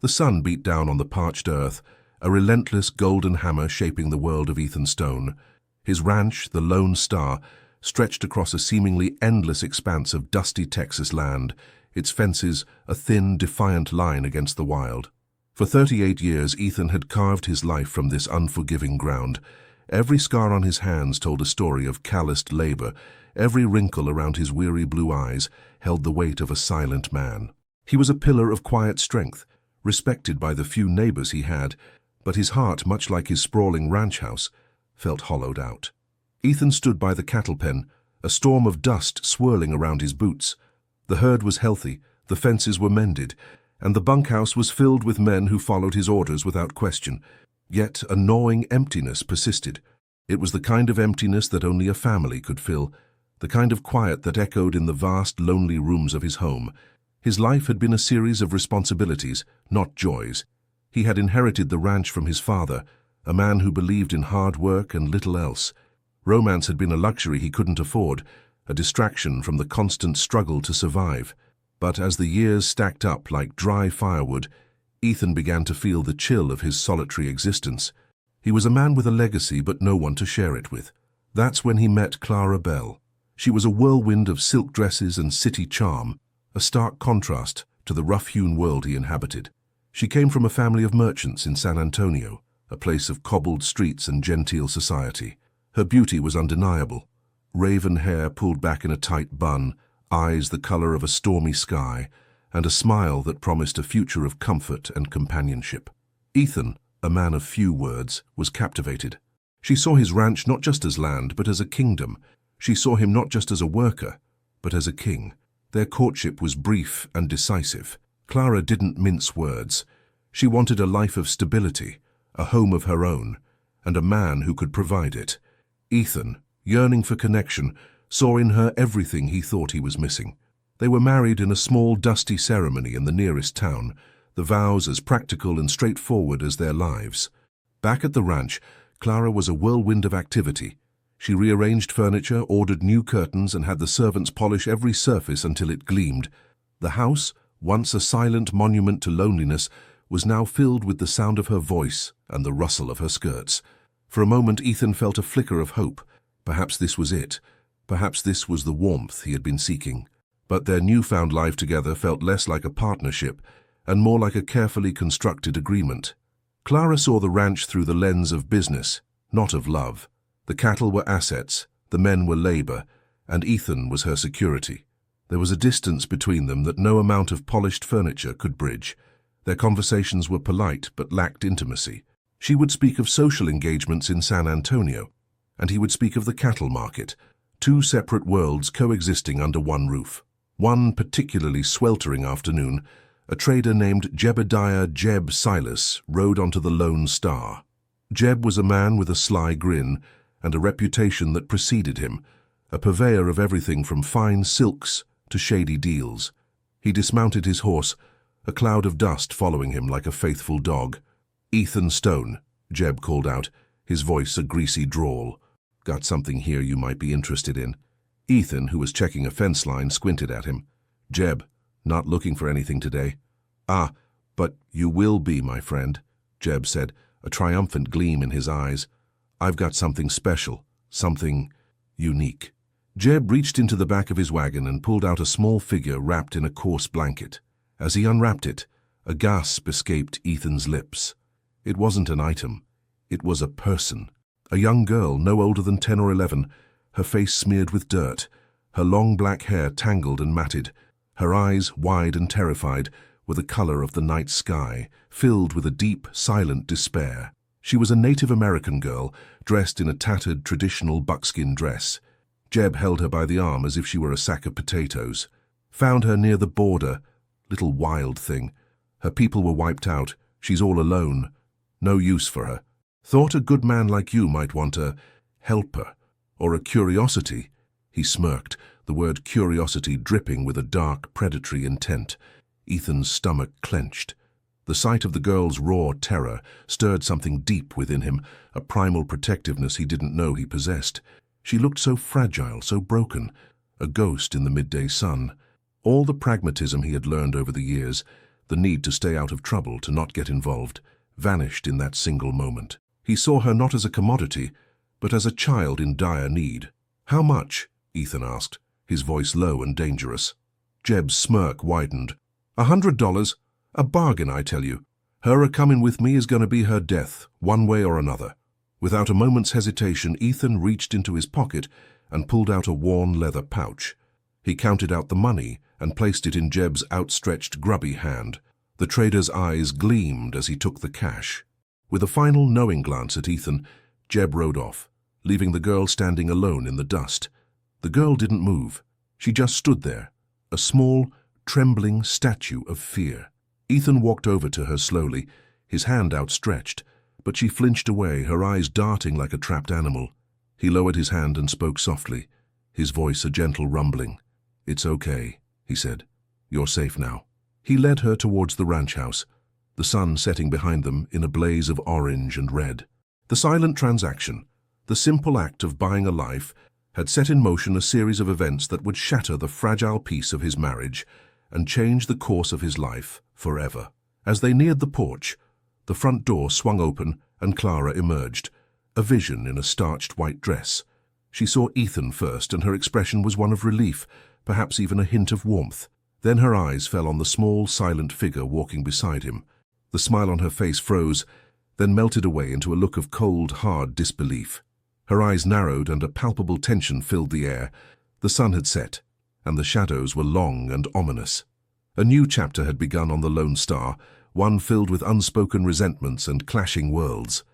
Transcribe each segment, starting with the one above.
The sun beat down on the parched earth, a relentless golden hammer shaping the world of Ethan Stone. His ranch, the Lone Star, stretched across a seemingly endless expanse of dusty Texas land, its fences a thin, defiant line against the wild. For 38 years, Ethan had carved his life from this unforgiving ground. Every scar on his hands told a story of calloused labor. Every wrinkle around his weary blue eyes held the weight of a silent man. He was a pillar of quiet strength, respected by the few neighbors he had, but his heart, much like his sprawling ranch house, felt hollowed out. Ethan stood by the cattle pen, a storm of dust swirling around his boots. The herd was healthy, the fences were mended, and the bunkhouse was filled with men who followed his orders without question. Yet a gnawing emptiness persisted. It was the kind of emptiness that only a family could fill, the kind of quiet that echoed in the vast, lonely rooms of his home. His life had been a series of responsibilities, not joys. He had inherited the ranch from his father, a man who believed in hard work and little else. Romance had been a luxury he couldn't afford, a distraction from the constant struggle to survive. But as the years stacked up like dry firewood, Ethan began to feel the chill of his solitary existence. He was a man with a legacy, but no one to share it with. That's when he met Clara Bell. She was a whirlwind of silk dresses and city charm, a stark contrast to the rough-hewn world he inhabited. She came from a family of merchants in San Antonio, a place of cobbled streets and genteel society. Her beauty was undeniable. Raven hair pulled back in a tight bun, eyes the color of a stormy sky, and a smile that promised a future of comfort and companionship. Ethan, a man of few words, was captivated. She saw his ranch not just as land, but as a kingdom. She saw him not just as a worker, but as a king. Their courtship was brief and decisive. Clara didn't mince words. She wanted a life of stability, a home of her own, and a man who could provide it. Ethan, yearning for connection, saw in her everything he thought he was missing. They were married in a small, dusty ceremony in the nearest town, the vows as practical and straightforward as their lives. Back at the ranch, Clara was a whirlwind of activity. She rearranged furniture, ordered new curtains, and had the servants polish every surface until it gleamed. The house, once a silent monument to loneliness, was now filled with the sound of her voice and the rustle of her skirts. For a moment, Ethan felt a flicker of hope. Perhaps this was it. Perhaps this was the warmth he had been seeking. But their newfound life together felt less like a partnership and more like a carefully constructed agreement. Clara saw the ranch through the lens of business, not of love. The cattle were assets, the men were labor, and Ethan was her security. There was a distance between them that no amount of polished furniture could bridge. Their conversations were polite but lacked intimacy. She would speak of social engagements in San Antonio, and he would speak of the cattle market, two separate worlds coexisting under one roof. One particularly sweltering afternoon, a trader named Jebediah Jeb Silas rode onto the Lone Star. Jeb was a man with a sly grin and a reputation that preceded him, a purveyor of everything from fine silks to shady deals. He dismounted his horse, a cloud of dust following him like a faithful dog. "Ethan Stone," Jeb called out, his voice a greasy drawl. "Got something here you might be interested in." Ethan, who was checking a fence line, squinted at him. "Jeb, not looking for anything today." "Ah, but you will be, my friend," Jeb said, a triumphant gleam in his eyes. "I've got something special, something unique." Jeb reached into the back of his wagon and pulled out a small figure wrapped in a coarse blanket. As he unwrapped it, a gasp escaped Ethan's lips. It wasn't an item. It was a person. A young girl, no older than 10 or 11, her face smeared with dirt, her long black hair tangled and matted, her eyes, wide and terrified, were the color of the night sky, filled with a deep, silent despair. She was a Native American girl, dressed in a tattered, traditional buckskin dress. Jeb held her by the arm as if she were a sack of potatoes. "Found her near the border. Little wild thing. Her people were wiped out. She's all alone. No use for her. Thought a good man like you might want a helper, or a curiosity." He smirked, the word curiosity dripping with a dark, predatory intent. Ethan's stomach clenched. The sight of the girl's raw terror stirred something deep within him, a primal protectiveness he didn't know he possessed. She looked so fragile, so broken, a ghost in the midday sun. All the pragmatism he had learned over the years, The need to stay out of trouble, to not get involved, vanished in that single moment. He saw her not as a commodity, but as a child in dire need. "How much?" Ethan asked, his voice low and dangerous. Jeb's smirk widened. $100. A bargain, I tell you. Her a-comin' with me is going to be her death, one way or another." Without a moment's hesitation, Ethan reached into his pocket and pulled out a worn leather pouch. He counted out the money and placed it in Jeb's outstretched, grubby hand. The trader's eyes gleamed as he took the cash. With a final knowing glance at Ethan, Jeb rode off, leaving the girl standing alone in the dust. The girl didn't move. She just stood there, a small, trembling statue of fear. Ethan walked over to her slowly, his hand outstretched, but she flinched away, her eyes darting like a trapped animal. He lowered his hand and spoke softly, his voice a gentle rumbling. "It's okay," he said. "You're safe now." He led her towards the ranch house, the sun setting behind them in a blaze of orange and red. The silent transaction, the simple act of buying a life, had set in motion a series of events that would shatter the fragile peace of his marriage and change the course of his life forever. As they neared the porch, the front door swung open and Clara emerged, a vision in a starched white dress. She saw Ethan first, and her expression was one of relief, perhaps even a hint of warmth. Then her eyes fell on the small, silent figure walking beside him. The smile on her face froze, then melted away into a look of cold, hard disbelief. Her eyes narrowed and a palpable tension filled the air. The sun had set, and the shadows were long and ominous. A new chapter had begun on the Lone Star, one filled with unspoken resentments and clashing worlds.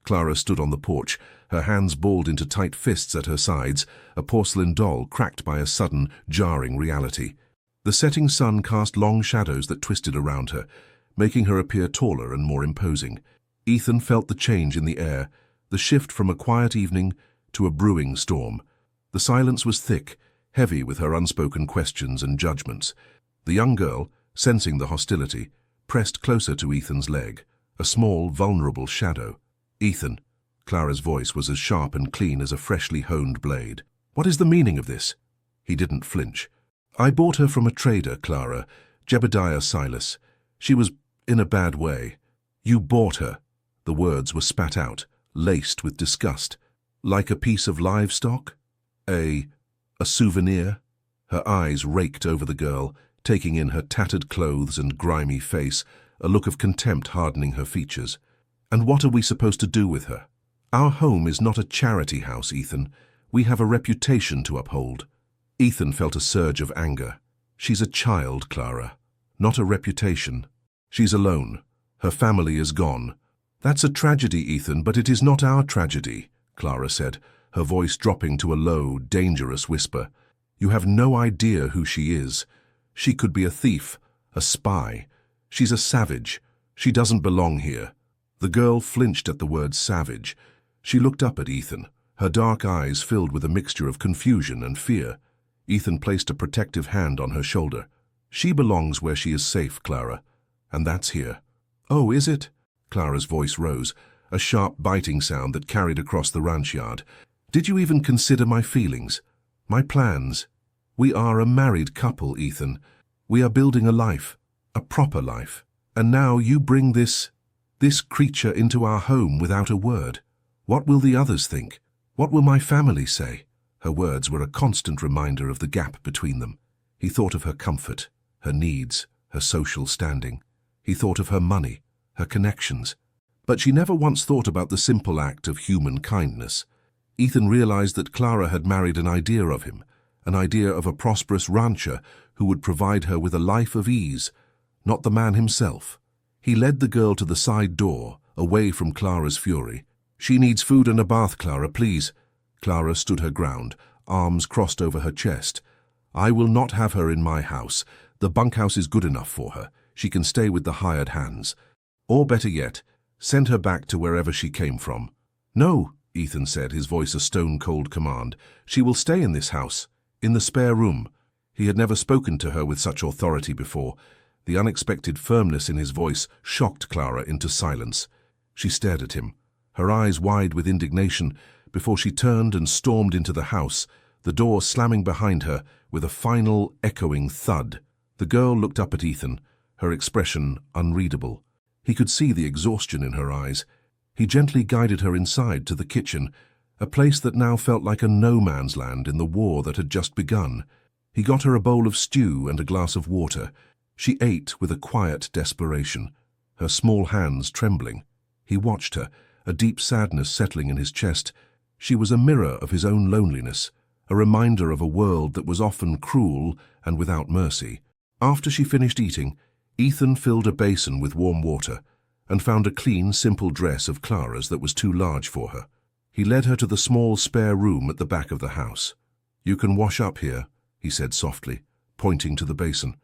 Clara stood on the porch, her hands balled into tight fists at her sides, a porcelain doll cracked by a sudden, jarring reality. The setting sun cast long shadows that twisted around her, making her appear taller and more imposing. Ethan felt the change in the air, the shift from a quiet evening to a brewing storm. The silence was thick, heavy with her unspoken questions and judgments. The young girl, sensing the hostility, pressed closer to Ethan's leg, a small, vulnerable shadow. "Ethan," Clara's voice was as sharp and clean as a freshly honed blade. "What is the meaning of this?" He didn't flinch. "I bought her from a trader, Clara, Jebediah Silas. She was in a bad way." "You bought her?" The words were spat out, laced with disgust. "Like a piece of livestock? A souvenir?" Her eyes raked over the girl, taking in her tattered clothes and grimy face, a look of contempt hardening her features. "And what are we supposed to do with her? Our home is not a charity house, Ethan. We have a reputation to uphold." Ethan felt a surge of anger. "She's a child, Clara, not a reputation. She's alone. Her family is gone." "That's a tragedy, Ethan, but it is not our tragedy," Clara said, her voice dropping to a low, dangerous whisper. "You have no idea who she is. She could be a thief, a spy. She's a savage. She doesn't belong here." The girl flinched at the word savage. She looked up at Ethan, her dark eyes filled with a mixture of confusion and fear. Ethan placed a protective hand on her shoulder. "She belongs where she is safe, Clara, and that's here." "Oh, is it?" Clara's voice rose, a sharp biting sound that carried across the ranch yard. "Did you even consider my feelings? My plans? We are a married couple, Ethan. We are building a life, a proper life. And now you bring this creature into our home without a word. What will the others think? What will my family say?" Her words were a constant reminder of the gap between them. He thought of her comfort, her needs, her social standing. He thought of her money, her connections. But she never once thought about the simple act of human kindness. Ethan realized that Clara had married an idea of him, an idea of a prosperous rancher who would provide her with a life of ease, not the man himself. He led the girl to the side door, away from Clara's fury. "She needs food and a bath, Clara, please." Clara stood her ground, arms crossed over her chest. "I will not have her in my house. The bunkhouse is good enough for her. She can stay with the hired hands. Or better yet, send her back to wherever she came from." "No," Ethan said, his voice a stone-cold command. "She will stay in this house, in the spare room." He had never spoken to her with such authority before. The unexpected firmness in his voice shocked Clara into silence. She stared at him, her eyes wide with indignation, before she turned and stormed into the house, the door slamming behind her with a final, echoing thud. The girl looked up at Ethan, her expression unreadable. He could see the exhaustion in her eyes. He gently guided her inside to the kitchen, a place that now felt like a no-man's land in the war that had just begun. He got her a bowl of stew and a glass of water. She ate with a quiet desperation, her small hands trembling. He watched her, a deep sadness settling in his chest. She was a mirror of his own loneliness, a reminder of a world that was often cruel and without mercy. After she finished eating, Ethan filled a basin with warm water and found a clean, simple dress of Clara's that was too large for her. He led her to the small spare room at the back of the house. "You can wash up here," he said softly, pointing to the basin.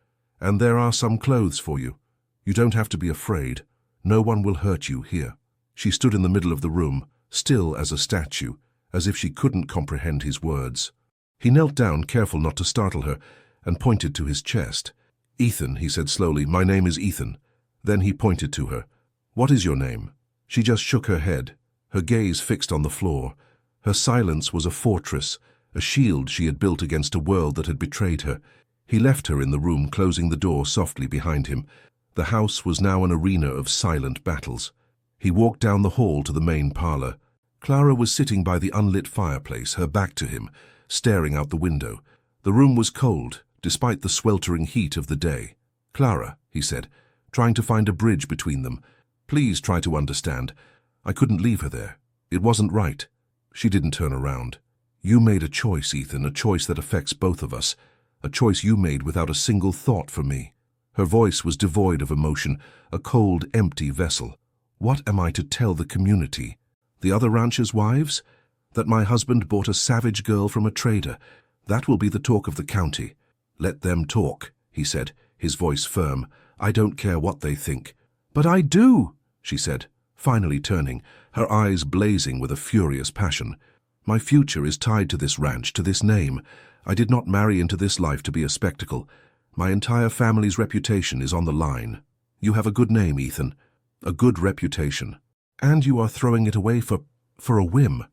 "And there are some clothes for you. You don't have to be afraid. No one will hurt you here." She stood in the middle of the room, still as a statue, as if she couldn't comprehend his words. He knelt down, careful not to startle her, and pointed to his chest. "Ethan," he said slowly, "my name is Ethan." Then he pointed to her. "What is your name?" She just shook her head, her gaze fixed on the floor. Her silence was a fortress, a shield she had built against a world that had betrayed her. He left her in the room, closing the door softly behind him. The house was now an arena of silent battles. He walked down the hall to the main parlor. Clara was sitting by the unlit fireplace, her back to him, staring out the window. The room was cold, despite the sweltering heat of the day. "Clara," he said, trying to find a bridge between them, "please try to understand. I couldn't leave her there. It wasn't right." She didn't turn around. "You made a choice, Ethan, a choice that affects both of us. A choice you made without a single thought for me." Her voice was devoid of emotion, a cold, empty vessel. "What am I to tell the community? The other ranchers' wives? That my husband bought a savage girl from a trader. That will be the talk of the county." "Let them talk," he said, his voice firm. "I don't care what they think." "But I do," she said, finally turning, her eyes blazing with a furious passion. "My future is tied to this ranch, to this name. I did not marry into this life to be a spectacle. My entire family's reputation is on the line. You have a good name, Ethan, a good reputation. And you are throwing it away for a whim."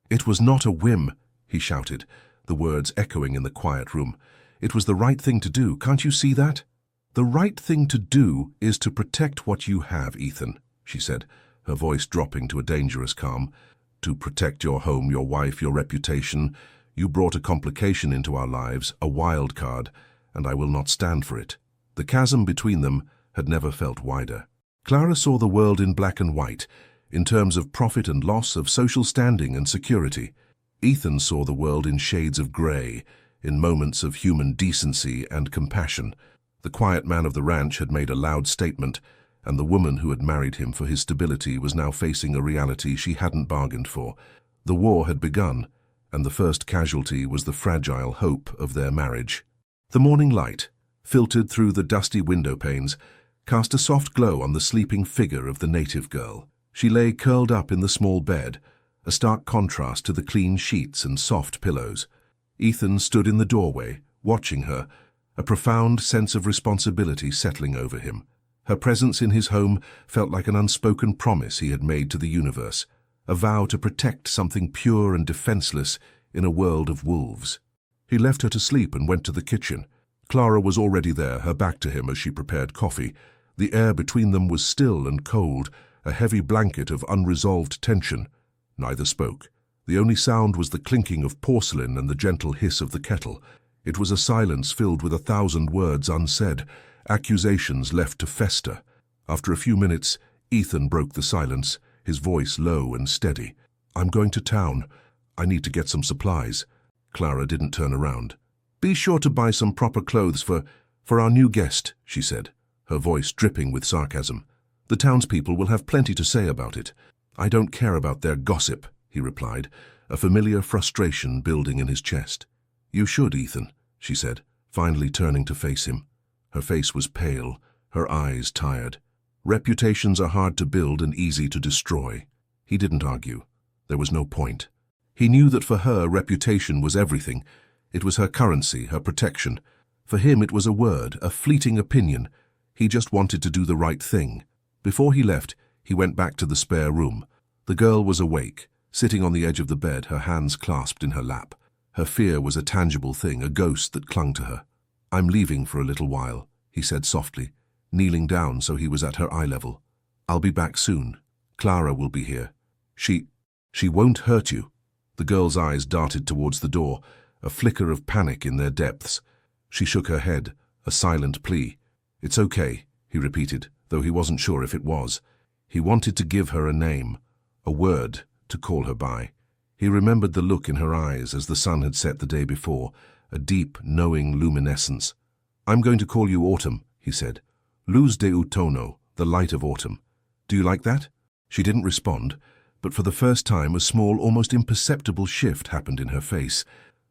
"It was not a whim," he shouted, the words echoing in the quiet room. "It was the right thing to do. Can't you see that?" "The right thing to do is to protect what you have, Ethan," she said, her voice dropping to a dangerous calm. "To protect your home, your wife, your reputation. You brought a complication into our lives, a wild card, and I will not stand for it." The chasm between them had never felt wider. Clara saw the world in black and white, in terms of profit and loss, of social standing and security. Ethan saw the world in shades of grey, in moments of human decency and compassion. The quiet man of the ranch had made a loud statement, and the woman who had married him for his stability was now facing a reality she hadn't bargained for. The war had begun, and the first casualty was the fragile hope of their marriage. The morning light, filtered through the dusty window panes, cast a soft glow on the sleeping figure of the native girl. She lay curled up in the small bed, a stark contrast to the clean sheets and soft pillows. Ethan stood in the doorway, watching her, a profound sense of responsibility settling over him. Her presence in his home felt like an unspoken promise he had made to the universe, a vow to protect something pure and defenseless in a world of wolves. He left her to sleep and went to the kitchen. Clara was already there, her back to him as she prepared coffee. The air between them was still and cold, a heavy blanket of unresolved tension. Neither spoke. The only sound was the clinking of porcelain and the gentle hiss of the kettle. It was a silence filled with 1,000 words unsaid, accusations left to fester. After a few minutes, Ethan broke the silence, his voice low and steady. "I'm going to town. I need to get some supplies." Clara didn't turn around. "Be sure to buy some proper clothes for our new guest," she said, her voice dripping with sarcasm. "The townspeople will have plenty to say about it." "I don't care about their gossip," he replied, a familiar frustration building in his chest. "You should, Ethan," she said, finally turning to face him. Her face was pale, her eyes tired. Reputations are hard to build and easy to destroy. He didn't argue. There was no point. He knew that for her, reputation was everything. It was her currency, her protection. For him, it was a word, a fleeting opinion. He just wanted to do the right thing. Before he left, he went back to the spare room. The girl was awake, sitting on the edge of the bed, her hands clasped in her lap. Her fear was a tangible thing, a ghost that clung to her. "I'm leaving for a little while," he said softly, kneeling down so he was at her eye level. "I'll be back soon. Clara will be here. She won't hurt you." The girl's eyes darted towards the door, a flicker of panic in their depths. She shook her head, a silent plea. "It's okay," he repeated, though he wasn't sure if it was. He wanted to give her a name, a word to call her by. He remembered the look in her eyes as the sun had set the day before, a deep, knowing luminescence. "I'm going to call you Autumn," he said. "Luz de Outono, the light of autumn. Do you like that?" She didn't respond, but for the first time a small, almost imperceptible shift happened in her face.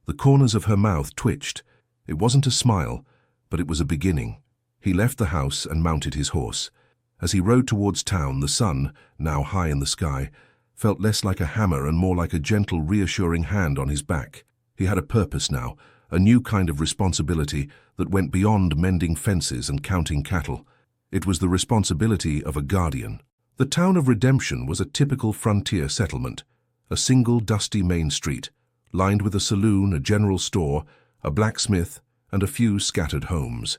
The corners of her mouth twitched. It wasn't a smile, but it was a beginning. He left the house and mounted his horse. As he rode towards town, the sun, now high in the sky, felt less like a hammer and more like a gentle, reassuring hand on his back. He had a purpose now, a new kind of responsibility that went beyond mending fences and counting cattle. It was the responsibility of a guardian. The town of Redemption was a typical frontier settlement, a single dusty main street, lined with a saloon, a general store, a blacksmith, and a few scattered homes.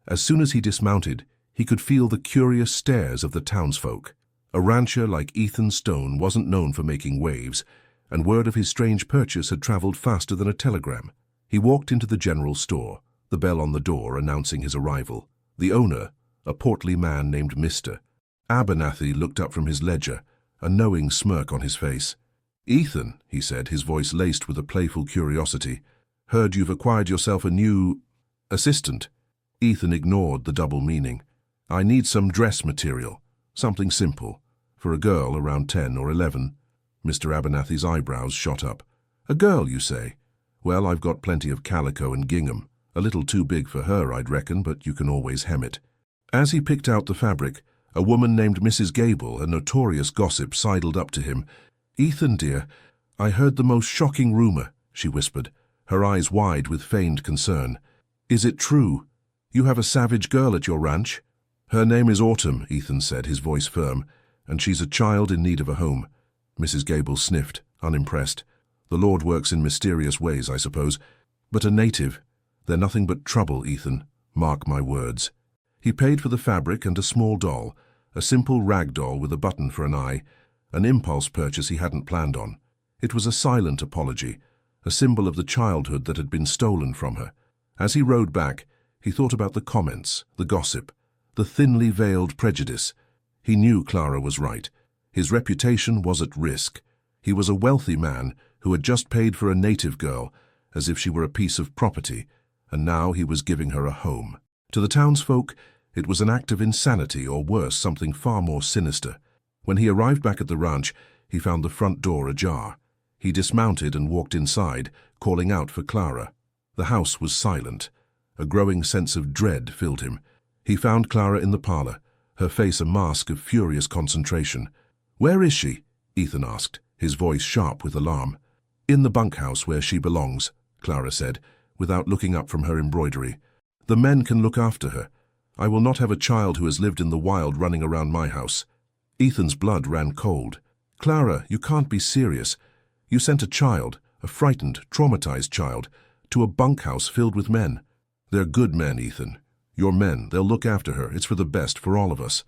As soon as he dismounted, he could feel the curious stares of the townsfolk. A rancher like Ethan Stone wasn't known for making waves, and word of his strange purchase had traveled faster than a telegram. He walked into the general store, the bell on the door announcing his arrival. The owner, a portly man named Mr. Abernathy, looked up from his ledger, a knowing smirk on his face. "Ethan," he said, his voice laced with a playful curiosity, "heard you've acquired yourself a new assistant." Ethan ignored the double meaning. "I need some dress material, something simple, for a girl around 10 or 11. Mr. Abernathy's eyebrows shot up. "A girl, you say? Well, I've got plenty of calico and gingham. A little too big for her, I'd reckon, but you can always hem it." As he picked out the fabric, a woman named Mrs. Gable, a notorious gossip, sidled up to him. "Ethan, dear, I heard the most shocking rumor," she whispered, her eyes wide with feigned concern. "Is it true? You have a savage girl at your ranch?" "Her name is Autumn," Ethan said, his voice firm, "and she's a child in need of a home." Mrs. Gable sniffed, unimpressed. "The Lord works in mysterious ways, I suppose. But a native. They're nothing but trouble, Ethan. Mark my words." He paid for the fabric and a small doll, a simple rag doll with a button for an eye, an impulse purchase he hadn't planned on. It was a silent apology, a symbol of the childhood that had been stolen from her. As he rode back, he thought about the comments, the gossip, the thinly veiled prejudice. He knew Clara was right. His reputation was at risk. He was a wealthy man who had just paid for a native girl, as if she were a piece of property, and now he was giving her a home. To the townsfolk, it was an act of insanity, or worse, something far more sinister. When he arrived back at the ranch, he found the front door ajar. He dismounted and walked inside, calling out for Clara. The house was silent. A growing sense of dread filled him. He found Clara in the parlor, her face a mask of furious concentration. "Where is she?" Ethan asked, his voice sharp with alarm. "In the bunkhouse where she belongs," Clara said, without looking up from her embroidery. "The men can look after her. I will not have a child who has lived in the wild running around my house." Ethan's blood ran cold. "Clara, you can't be serious. You sent a child, a frightened, traumatized child, to a bunkhouse filled with men. They're good men, Ethan. Your men, they'll look after her. It's for the best for all of us.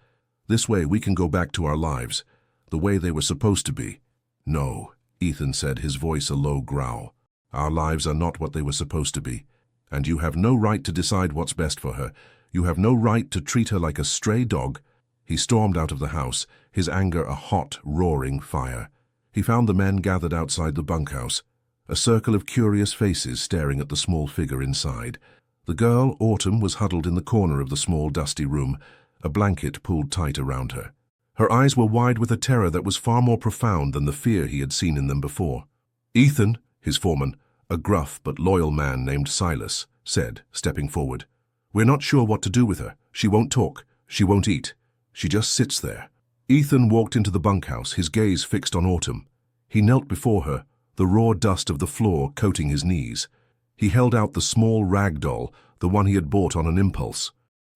This way we can go back to our lives, the way they were supposed to be." "No," Ethan said, his voice a low growl. "Our lives are not what they were supposed to be. And you have no right to decide what's best for her. You have no right to treat her like a stray dog." He stormed out of the house, his anger a hot, roaring fire. He found the men gathered outside the bunkhouse, a circle of curious faces staring at the small figure inside. The girl, Autumn, was huddled in the corner of the small, dusty room, a blanket pulled tight around her. Her eyes were wide with a terror that was far more profound than the fear he had seen in them before. "Ethan," his foreman, a gruff but loyal man named Silas, said, stepping forward, "we're not sure what to do with her. She won't talk. She won't eat. She just sits there." Ethan walked into the bunkhouse, his gaze fixed on Autumn. He knelt before her, the raw dust of the floor coating his knees. He held out the small rag doll, the one he had bought on an impulse.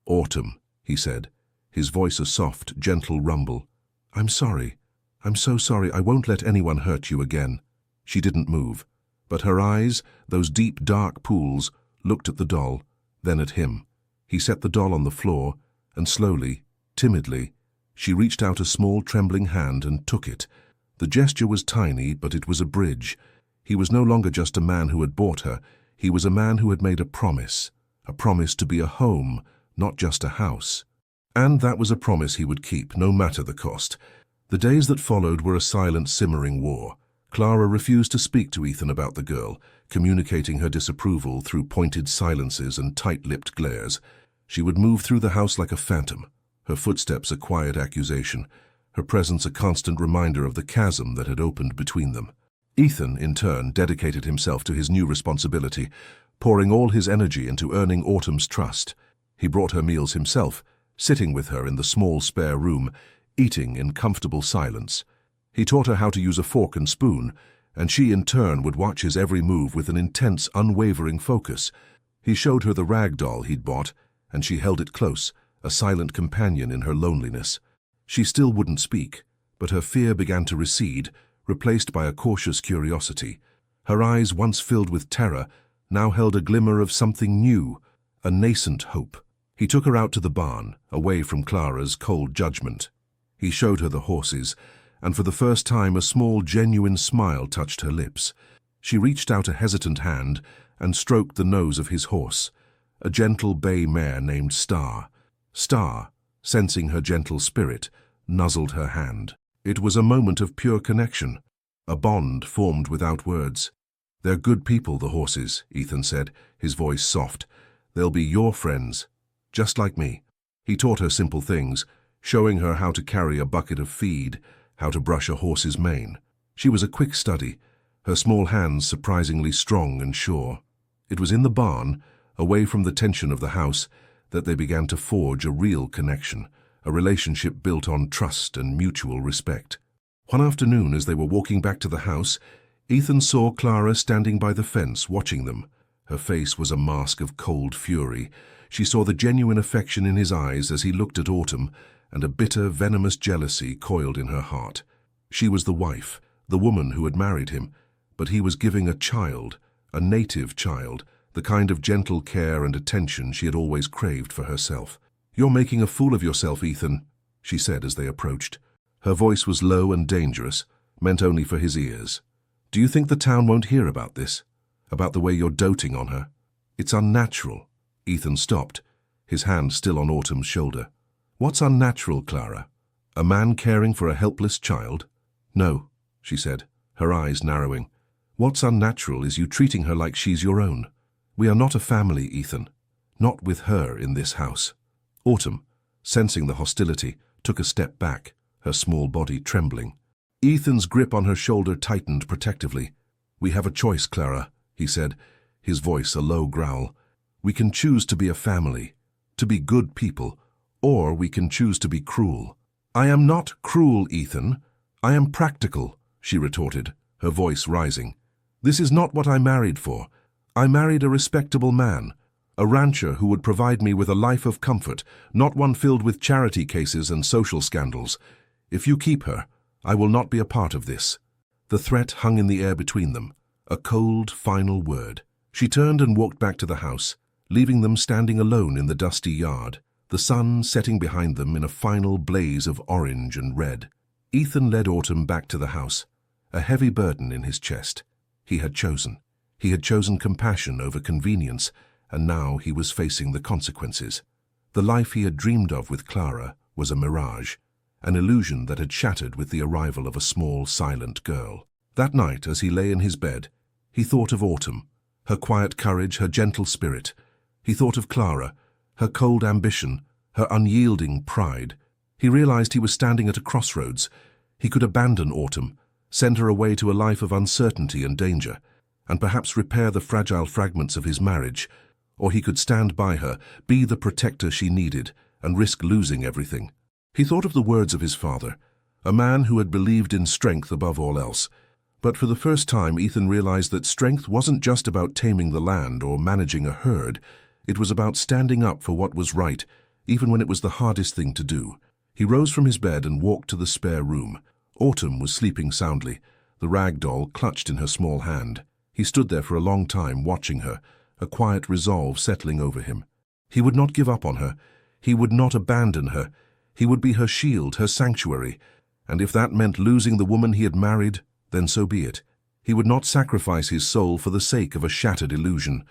"Autumn," he said, his voice a soft, gentle rumble. "I'm sorry. I'm so sorry. I won't let anyone hurt you again." She didn't move, but her eyes, those deep, dark pools, looked at the doll, then at him. He set the doll on the floor, and slowly, timidly, she reached out a small trembling hand and took it. The gesture was tiny, but it was a bridge. He was no longer just a man who had bought her. He was a man who had made a promise to be a home, not just a house. And that was a promise he would keep, no matter the cost. The days that followed were a silent, simmering war. Clara refused to speak to Ethan about the girl, communicating her disapproval through pointed silences and tight-lipped glares. She would move through the house like a phantom, her footsteps a quiet accusation, her presence a constant reminder of the chasm that had opened between them. Ethan, in turn, dedicated himself to his new responsibility, pouring all his energy into earning Autumn's trust. He brought her meals himself, sitting with her in the small spare room, eating in comfortable silence. He taught her how to use a fork and spoon, and she in turn would watch his every move with an intense, unwavering focus. He showed her the rag doll he'd bought, and she held it close, a silent companion in her loneliness. She still wouldn't speak, but her fear began to recede, replaced by a cautious curiosity. Her eyes, once filled with terror, now held a glimmer of something new, a nascent hope. He took her out to the barn, away from Clara's cold judgment. He showed her the horses, and for the first time a small, genuine smile touched her lips. She reached out a hesitant hand and stroked the nose of his horse, a gentle bay mare named Star. Star, sensing her gentle spirit, nuzzled her hand. It was a moment of pure connection, a bond formed without words. "They're good people, the horses," Ethan said, his voice soft. "They'll be your friends, just like me." He taught her simple things, showing her how to carry a bucket of feed, how to brush a horse's mane. She was a quick study, her small hands surprisingly strong and sure. It was in the barn, away from the tension of the house, that they began to forge a real connection, a relationship built on trust and mutual respect. One afternoon, as they were walking back to the house, Ethan saw Clara standing by the fence, watching them. Her face was a mask of cold fury. She saw the genuine affection in his eyes as he looked at Autumn, and a bitter, venomous jealousy coiled in her heart. She was the wife, the woman who had married him, but he was giving a child, a native child, the kind of gentle care and attention she had always craved for herself. "You're making a fool of yourself, Ethan," she said as they approached. Her voice was low and dangerous, meant only for his ears. "Do you think the town won't hear about this? About the way you're doting on her? It's unnatural." Ethan stopped, his hand still on Autumn's shoulder. "What's unnatural, Clara? A man caring for a helpless child?" "No," she said, her eyes narrowing. "What's unnatural is you treating her like she's your own. We are not a family, Ethan. Not with her in this house." Autumn, sensing the hostility, took a step back, her small body trembling. Ethan's grip on her shoulder tightened protectively. "We have a choice, Clara," he said, his voice a low growl. "We can choose to be a family, to be good people, or we can choose to be cruel." "I am not cruel, Ethan. I am practical," she retorted, her voice rising. "This is not what I married for. I married a respectable man, a rancher who would provide me with a life of comfort, not one filled with charity cases and social scandals. If you keep her, I will not be a part of this." The threat hung in the air between them, a cold, final word. She turned and walked back to the house, leaving them standing alone in the dusty yard, the sun setting behind them in a final blaze of orange and red. Ethan led Autumn back to the house, a heavy burden in his chest. He had chosen. He had chosen compassion over convenience, and now he was facing the consequences. The life he had dreamed of with Clara was a mirage, an illusion that had shattered with the arrival of a small, silent girl. That night, as he lay in his bed, he thought of Autumn, her quiet courage, her gentle spirit. He thought of Clara, her cold ambition, her unyielding pride. He realized he was standing at a crossroads. He could abandon Autumn, send her away to a life of uncertainty and danger, and perhaps repair the fragile fragments of his marriage, or he could stand by her, be the protector she needed, and risk losing everything. He thought of the words of his father, a man who had believed in strength above all else. But for the first time, Ethan realized that strength wasn't just about taming the land or managing a herd. It was about standing up for what was right, even when it was the hardest thing to do. He rose from his bed and walked to the spare room. Autumn was sleeping soundly, the rag doll clutched in her small hand. He stood there for a long time, watching her, a quiet resolve settling over him. He would not give up on her. He would not abandon her. He would be her shield, her sanctuary. And if that meant losing the woman he had married, then so be it. He would not sacrifice his soul for the sake of a shattered illusion.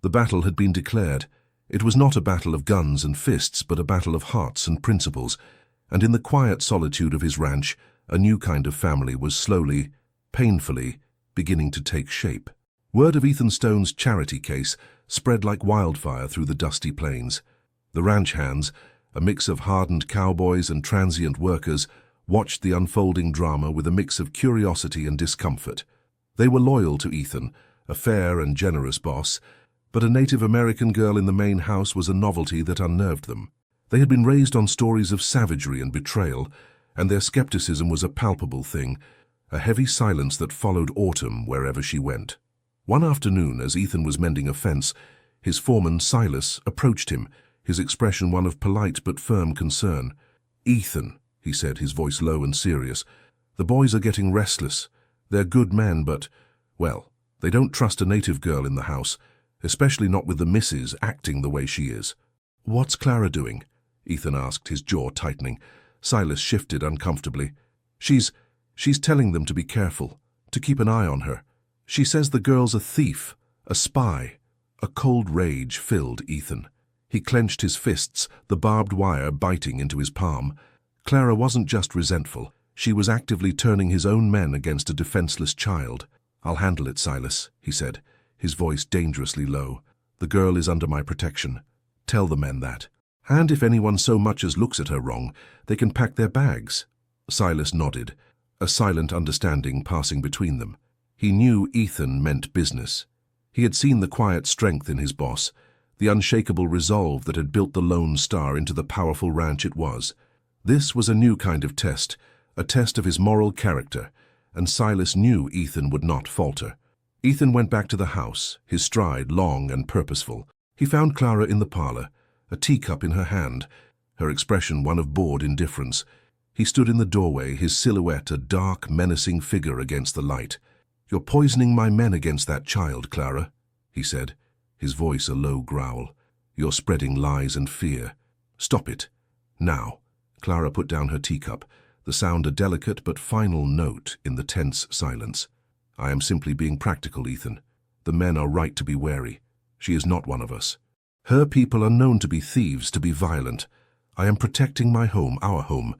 The battle had been declared. It was not a battle of guns and fists, but a battle of hearts and principles. And in the quiet solitude of his ranch, a new kind of family was slowly, painfully, beginning to take shape. Word of Ethan Stone's charity case spread like wildfire through the dusty plains. The ranch hands, a mix of hardened cowboys and transient workers, watched the unfolding drama with a mix of curiosity and discomfort. They were loyal to Ethan, a fair and generous boss, but a Native American girl in the main house was a novelty that unnerved them. They had been raised on stories of savagery and betrayal, and their skepticism was a palpable thing, a heavy silence that followed Autumn wherever she went. One afternoon, as Ethan was mending a fence, his foreman, Silas, approached him, his expression one of polite but firm concern. "Ethan," he said, his voice low and serious, "the boys are getting restless. They're good men, but, well, they don't trust a native girl in the house, especially not with the missus acting the way she is." "What's Clara doing?" Ethan asked, his jaw tightening. Silas shifted uncomfortably. She's telling them to be careful, to keep an eye on her. She says the girl's a thief, a spy." A cold rage filled Ethan. He clenched his fists, the barbed wire biting into his palm. Clara wasn't just resentful. She was actively turning his own men against a defenseless child. "I'll handle it, Silas," he said, his voice dangerously low. "The girl is under my protection. Tell the men that. And if anyone so much as looks at her wrong, they can pack their bags." Silas nodded, a silent understanding passing between them. He knew Ethan meant business. He had seen the quiet strength in his boss, the unshakable resolve that had built the Lone Star into the powerful ranch it was. This was a new kind of test, a test of his moral character, and Silas knew Ethan would not falter. Ethan went back to the house, his stride long and purposeful. He found Clara in the parlor, a teacup in her hand, her expression one of bored indifference. He stood in the doorway, his silhouette a dark, menacing figure against the light. "You're poisoning my men against that child, Clara," he said, his voice a low growl. "You're spreading lies and fear. Stop it. Now." Clara put down her teacup, the sound a delicate but final note in the tense silence. "I am simply being practical, Ethan. The men are right to be wary. She is not one of us. Her people are known to be thieves, to be violent. I am protecting my home, our home.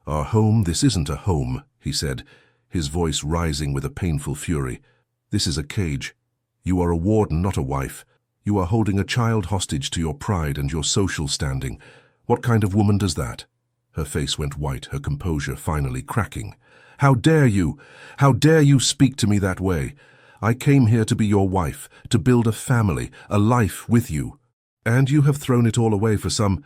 Our home, this isn't a home," he said, his voice rising with a painful fury. "This is a cage. You are a warden, not a wife. You are holding a child hostage to your pride and your social standing. What kind of woman does that?" Her face went white, her composure finally cracking. "How dare you? How dare you speak to me that way? I came here to be your wife, to build a family, a life with you. And you have thrown it all away for some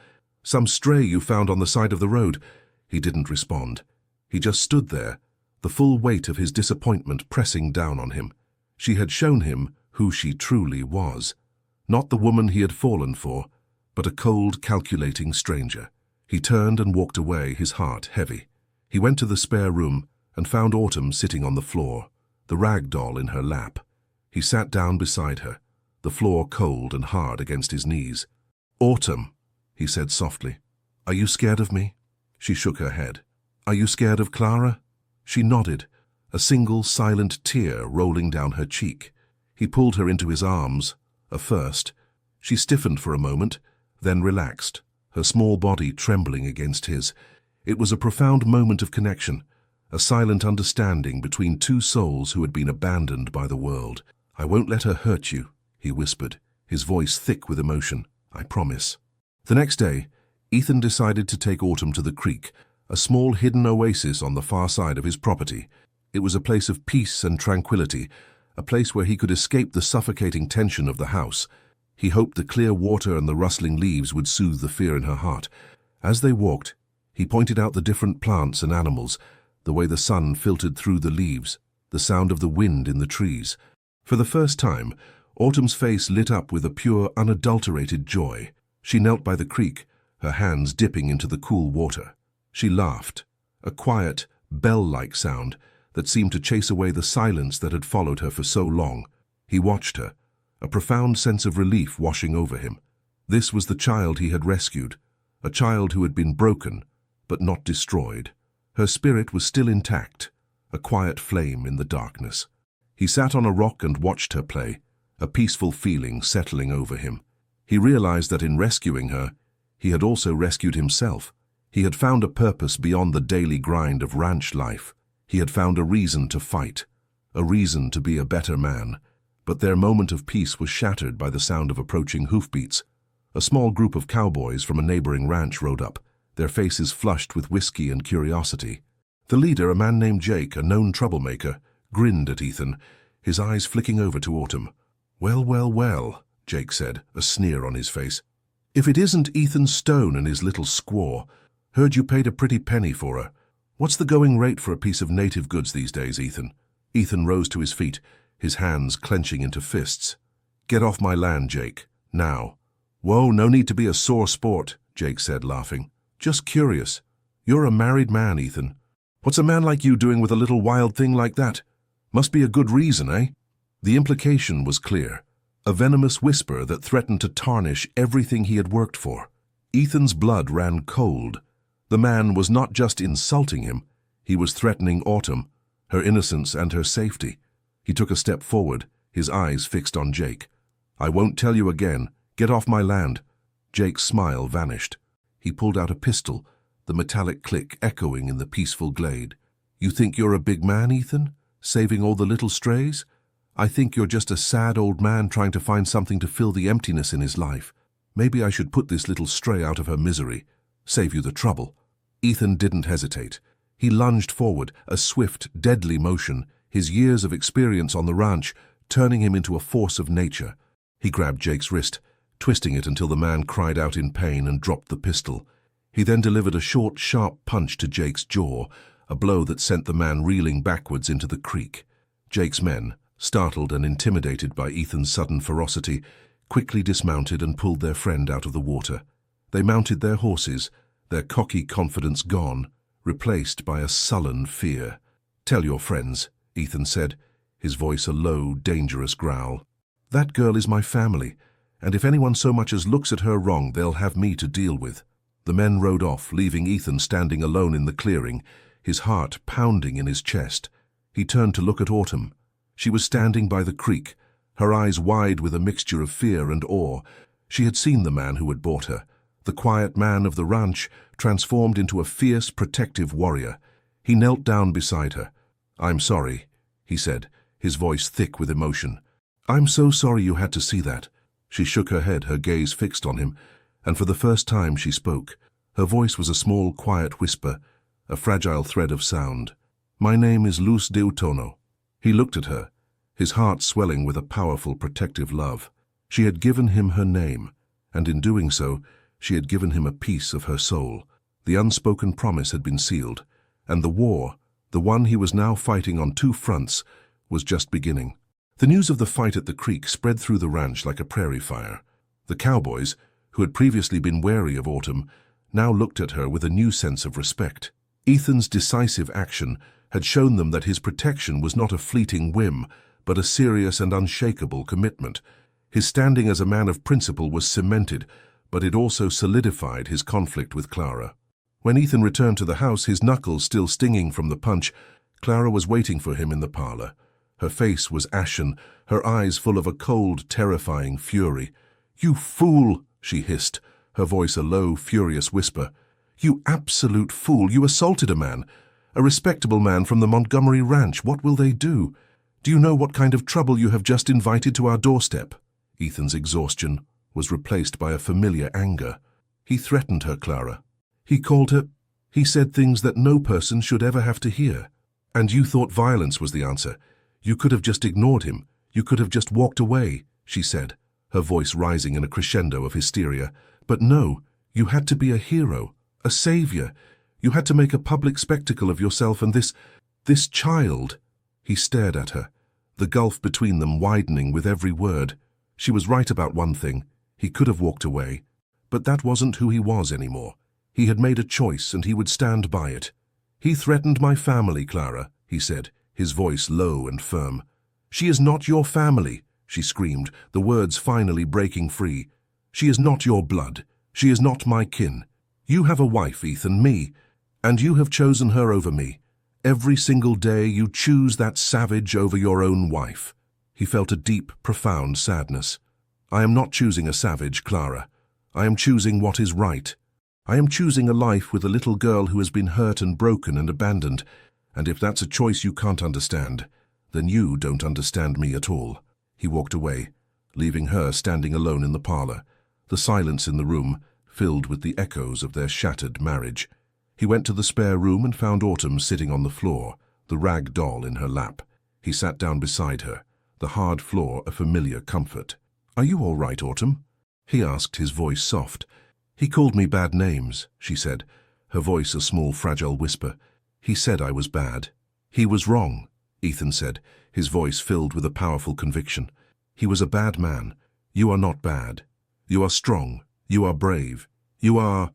stray you found on the side of the road." He didn't respond. He just stood there, the full weight of his disappointment pressing down on him. She had shown him who she truly was. Not the woman he had fallen for, but a cold, calculating stranger. He turned and walked away, his heart heavy. He went to the spare room and found Autumn sitting on the floor, the rag doll in her lap. He sat down beside her, the floor cold and hard against his knees. "Autumn," he said softly, "are you scared of me?" She shook her head. "Are you scared of Clara?" She nodded, a single silent tear rolling down her cheek. He pulled her into his arms, a first. She stiffened for a moment, then relaxed, her small body trembling against his. It was a profound moment of connection, a silent understanding between two souls who had been abandoned by the world. "I won't let her hurt you," he whispered, his voice thick with emotion. "I promise." The next day, Ethan decided to take Autumn to the creek, a small hidden oasis on the far side of his property. It was a place of peace and tranquility, a place where he could escape the suffocating tension of the house. He hoped the clear water and the rustling leaves would soothe the fear in her heart. As they walked, he pointed out the different plants and animals, the way the sun filtered through the leaves, the sound of the wind in the trees. For the first time, Autumn's face lit up with a pure, unadulterated joy. She knelt by the creek, her hands dipping into the cool water. She laughed, a quiet, bell-like sound that seemed to chase away the silence that had followed her for so long. He watched her, a profound sense of relief washing over him. This was the child he had rescued, a child who had been broken, but not destroyed. Her spirit was still intact, a quiet flame in the darkness. He sat on a rock and watched her play, a peaceful feeling settling over him. He realized that in rescuing her, he had also rescued himself. He had found a purpose beyond the daily grind of ranch life. He had found a reason to fight, a reason to be a better man. But their moment of peace was shattered by the sound of approaching hoofbeats. A small group of cowboys from a neighboring ranch rode up, their faces flushed with whiskey and curiosity. The leader, a man named Jake, a known troublemaker, grinned at Ethan, his eyes flicking over to Autumn. "Well, well, well," Jake said, a sneer on his face. "If it isn't Ethan Stone and his little squaw. Heard you paid a pretty penny for her. What's the going rate for a piece of native goods these days, Ethan?" Ethan rose to his feet, his hands clenching into fists. "Get off my land, Jake. Now." "Whoa, no need to be a sore sport," Jake said, laughing. "Just curious. You're a married man, Ethan. What's a man like you doing with a little wild thing like that? Must be a good reason, eh?" The implication was clear, a venomous whisper that threatened to tarnish everything he had worked for. Ethan's blood ran cold. The man was not just insulting him, he was threatening Autumn, her innocence and her safety. He took a step forward, his eyes fixed on Jake. "I won't tell you again. Get off my land." Jake's smile vanished. He pulled out a pistol, the metallic click echoing in the peaceful glade. "You think you're a big man, Ethan? Saving all the little strays? I think you're just a sad old man trying to find something to fill the emptiness in his life. Maybe I should put this little stray out of her misery. Save you the trouble." Ethan didn't hesitate. He lunged forward, a swift, deadly motion, his years of experience on the ranch turning him into a force of nature. He grabbed Jake's wrist, twisting it until the man cried out in pain and dropped the pistol. He then delivered a short, sharp punch to Jake's jaw, a blow that sent the man reeling backwards into the creek. Jake's men, startled and intimidated by Ethan's sudden ferocity, quickly dismounted and pulled their friend out of the water. They mounted their horses, their cocky confidence gone, replaced by a sullen fear. "Tell your friends," Ethan said, his voice a low, dangerous growl. "That girl is my family, and if anyone so much as looks at her wrong, they'll have me to deal with." The men rode off, leaving Ethan standing alone in the clearing, his heart pounding in his chest. He turned to look at Autumn. She was standing by the creek, her eyes wide with a mixture of fear and awe. She had seen the man who had bought her, the quiet man of the ranch, transformed into a fierce, protective warrior. He knelt down beside her. "I'm sorry," he said, his voice thick with emotion. "I'm so sorry you had to see that." She shook her head, her gaze fixed on him, and for the first time she spoke. Her voice was a small, quiet whisper, a fragile thread of sound. "My name is Luz Deutono." He looked at her, his heart swelling with a powerful, protective love. She had given him her name, and in doing so, she had given him a piece of her soul. The unspoken promise had been sealed, and the war, the one he was now fighting on two fronts, was just beginning. The news of the fight at the creek spread through the ranch like a prairie fire. The cowboys, who had previously been wary of Autumn, now looked at her with a new sense of respect. Ethan's decisive action had shown them that his protection was not a fleeting whim, but a serious and unshakable commitment. His standing as a man of principle was cemented, but it also solidified his conflict with Clara. When Ethan returned to the house, his knuckles still stinging from the punch, Clara was waiting for him in the parlor. Her face was ashen, her eyes full of a cold, terrifying fury. "You fool!" she hissed, her voice a low, furious whisper. "You absolute fool! You assaulted a man, a respectable man from the Montgomery Ranch. What will they do? Do you know what kind of trouble you have just invited to our doorstep?" Ethan's exhaustion was replaced by a familiar anger. He threatened her, Clara. He called her. He said things that no person should ever have to hear. And you thought violence was the answer. You could have just ignored him. You could have just walked away, she said, her voice rising in a crescendo of hysteria. But no, you had to be a hero, a savior. You had to make a public spectacle of yourself and this child. He stared at her, the gulf between them widening with every word. She was right about one thing. He could have walked away. But that wasn't who he was anymore. He had made a choice, and he would stand by it. "He threatened my family, Clara," he said, his voice low and firm. "She is not your family," she screamed, the words finally breaking free. "She is not your blood. She is not my kin." You have a wife, Ethan, me, and you have chosen her over me. Every single day you choose that savage over your own wife." He felt a deep, profound sadness. "I am not choosing a savage, Clara. I am choosing what is right. I am choosing a life with a little girl who has been hurt and broken and abandoned, and if that's a choice you can't understand, then you don't understand me at all." He walked away, leaving her standing alone in the parlor, the silence in the room filled with the echoes of their shattered marriage. He went to the spare room and found Autumn sitting on the floor, the rag doll in her lap. He sat down beside her, the hard floor a familiar comfort. "Are you all right, Autumn?" he asked, his voice soft. "He called me bad names," she said, her voice a small fragile whisper. "He said I was bad." "He was wrong," Ethan said, his voice filled with a powerful conviction. "He was a bad man. You are not bad. You are strong. You are brave. You are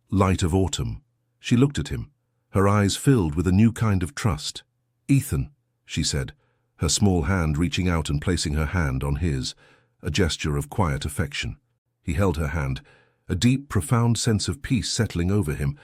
light of autumn." She looked at him, her eyes filled with a new kind of trust. "Ethan," she said, her small hand reaching out and placing her hand on his, a gesture of quiet affection. He held her hand, a deep, profound sense of peace settling over him.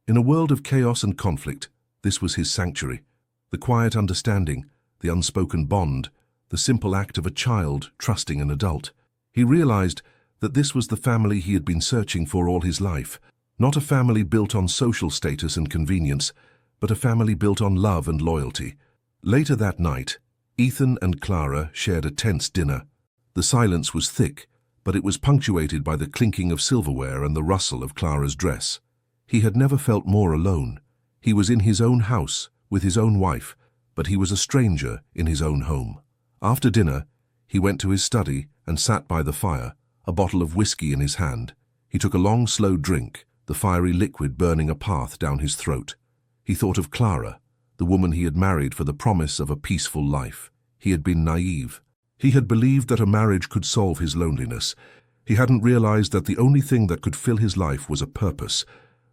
In a world of chaos and conflict, this was his sanctuary. The quiet understanding, the unspoken bond, the simple act of a child trusting an adult. He realized that this was the family he had been searching for all his life. Not a family built on social status and convenience, but a family built on love and loyalty. Later that night, Ethan and Clara shared a tense dinner. The silence was thick, but it was punctuated by the clinking of silverware and the rustle of Clara's dress. He had never felt more alone. He was in his own house, with his own wife, but he was a stranger in his own home. After dinner, he went to his study and sat by the fire, a bottle of whiskey in his hand. He took a long, slow drink, the fiery liquid burning a path down his throat. He thought of Clara, the woman he had married for the promise of a peaceful life. He had been naive. He had believed that a marriage could solve his loneliness. He hadn't realized that the only thing that could fill his life was a purpose,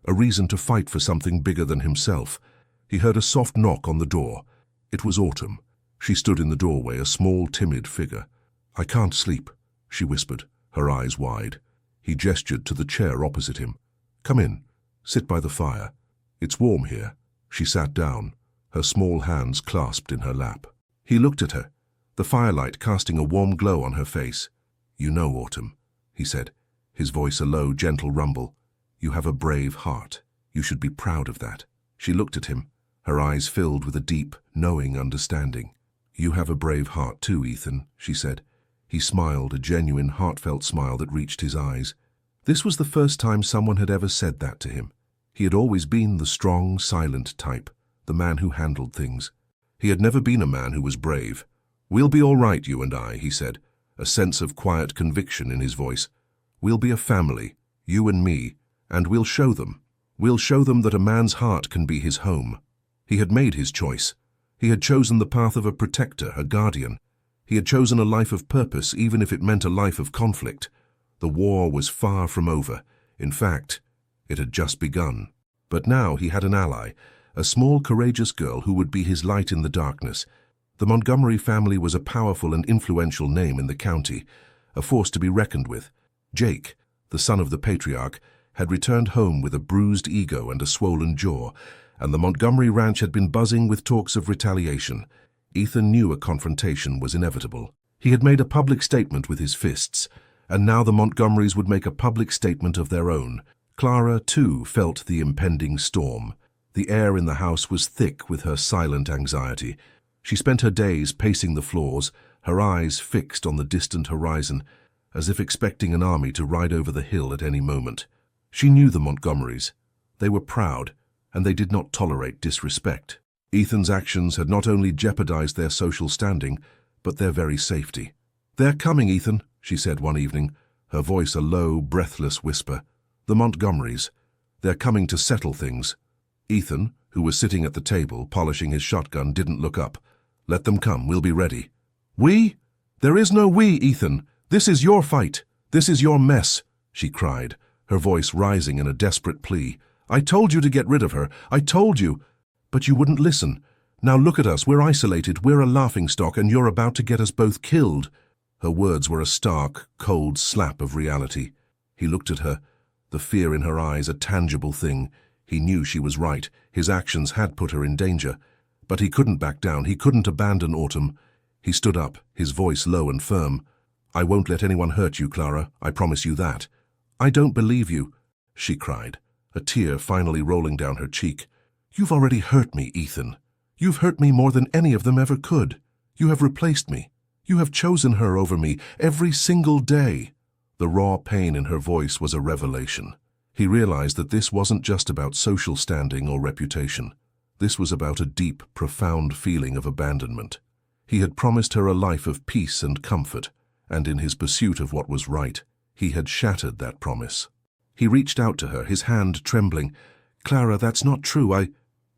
a reason to fight for something bigger than himself. He heard a soft knock on the door. It was Autumn. She stood in the doorway, a small, timid figure. "I can't sleep," she whispered, her eyes wide. He gestured to the chair opposite him. "Come in. Sit by the fire. It's warm here." She sat down, her small hands clasped in her lap. He looked at her, the firelight casting a warm glow on her face. "You know, Autumn," he said, his voice a low, gentle rumble. "You have a brave heart. You should be proud of that." She looked at him, her eyes filled with a deep, knowing understanding. "You have a brave heart too, Ethan," she said. He smiled, a genuine, heartfelt smile that reached his eyes. This was the first time someone had ever said that to him. He had always been the strong, silent type, the man who handled things. He had never been a man who was brave. "We'll be all right, you and I," he said, a sense of quiet conviction in his voice. "We'll be a family, you and me, and we'll show them. We'll show them that a man's heart can be his home." He had made his choice. He had chosen the path of a protector, a guardian. He had chosen a life of purpose, even if it meant a life of conflict. The war was far from over. In fact, it had just begun. But now he had an ally, a small, courageous girl who would be his light in the darkness. The Montgomery family was a powerful and influential name in the county, a force to be reckoned with. Jake, the son of the patriarch, had returned home with a bruised ego and a swollen jaw, and the Montgomery ranch had been buzzing with talks of retaliation. Ethan knew a confrontation was inevitable. He had made a public statement with his fists, and now the Montgomerys would make a public statement of their own. Clara, too, felt the impending storm. The air in the house was thick with her silent anxiety. She spent her days pacing the floors, her eyes fixed on the distant horizon, as if expecting an army to ride over the hill at any moment. She knew the Montgomerys. They were proud, and they did not tolerate disrespect. Ethan's actions had not only jeopardized their social standing, but their very safety. "They're coming, Ethan," she said one evening, her voice a low, breathless whisper. "The Montgomerys. They're coming to settle things." Ethan, who was sitting at the table, polishing his shotgun, didn't look up. "Let them come, we'll be ready." "We? There is no we, Ethan. This is your fight. This is your mess," she cried, her voice rising in a desperate plea. "I told you to get rid of her. I told you. But you wouldn't listen. Now look at us. We're isolated. We're a laughingstock, and you're about to get us both killed." Her words were a stark, cold slap of reality. He looked at her, the fear in her eyes a tangible thing. He knew she was right. His actions had put her in danger. But he couldn't back down. He couldn't abandon Autumn. He stood up, his voice low and firm. "I won't let anyone hurt you, Clara. I promise you that." "I don't believe you," she cried, a tear finally rolling down her cheek. "You've already hurt me, Ethan. You've hurt me more than any of them ever could. You have replaced me. You have chosen her over me every single day." The raw pain in her voice was a revelation. He realized that this wasn't just about social standing or reputation. This was about a deep, profound feeling of abandonment. He had promised her a life of peace and comfort, and in his pursuit of what was right, he had shattered that promise. He reached out to her, his hand trembling. "Clara, that's not true.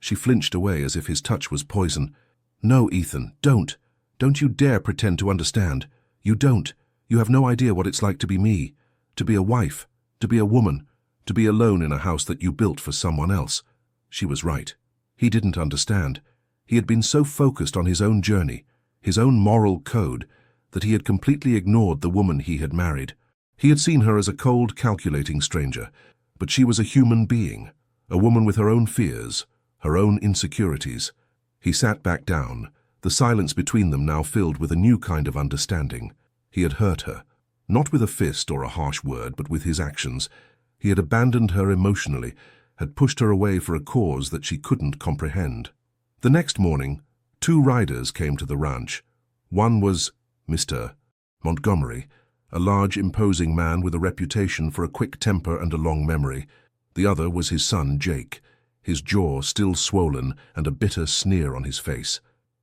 She flinched away as if his touch was poison. "No, Ethan, don't. Don't you dare pretend to understand. You don't. You have no idea what it's like to be me, to be a wife, to be a woman, to be alone in a house that you built for someone else." She was right. He didn't understand. He had been so focused on his own journey, his own moral code, that he had completely ignored the woman he had married. He had seen her as a cold, calculating stranger, but she was a human being, a woman with her own fears, her own insecurities. He sat back down, the silence between them now filled with a new kind of understanding. He had hurt her, not with a fist or a harsh word, but with his actions. He had abandoned her emotionally, had pushed her away for a cause that she couldn't comprehend. The next morning, 2 riders came to the ranch. One was Mr. Montgomery, a large, imposing man with a reputation for a quick temper and a long memory. The other was his son, Jake, his jaw still swollen and a bitter sneer on his face.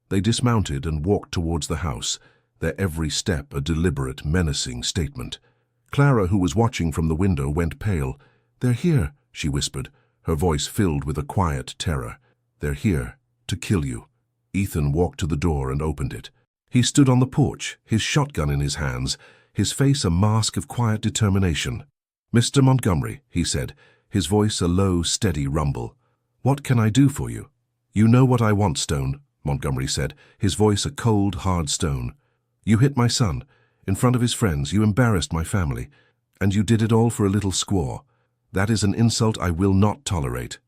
They dismounted and walked towards the house, their every step a deliberate, menacing statement. Clara, who was watching from the window, went pale. "They're here," she whispered, her voice filled with a quiet terror. "They're here to kill you." Ethan walked to the door and opened it. He stood on the porch, his shotgun in his hands, his face a mask of quiet determination. "Mr. Montgomery," he said, his voice a low, steady rumble. "What can I do for you?" "You know what I want, Stone," Montgomery said, his voice a cold, hard stone. "You hit my son. In front of his friends, you embarrassed my family. And you did it all for a little squaw. That is an insult I will not tolerate."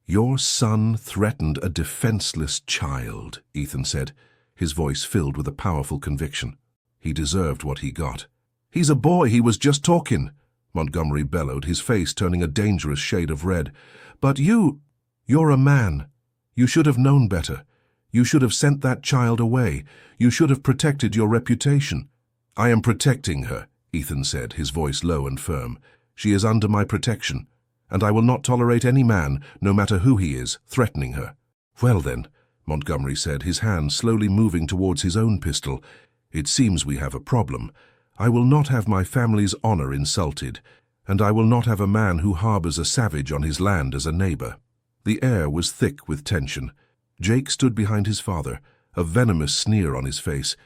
"Your son threatened a defenseless child," Ethan said, his voice filled with a powerful conviction. "He deserved what he got." "He's a boy, he was just talking," Montgomery bellowed, his face turning a dangerous shade of red. "But you're a man. You should have known better. You should have sent that child away. You should have protected your reputation." "I am protecting her," Ethan said, his voice low and firm. "She is under my protection, and I will not tolerate any man, no matter who he is, threatening her." "Well then," Montgomery said, his hand slowly moving towards his own pistol, "it seems we have a problem. I will not have my family's honor insulted, and I will not have a man who harbors a savage on his land as a neighbor." The air was thick with tension. Jake stood behind his father, a venomous sneer on his face.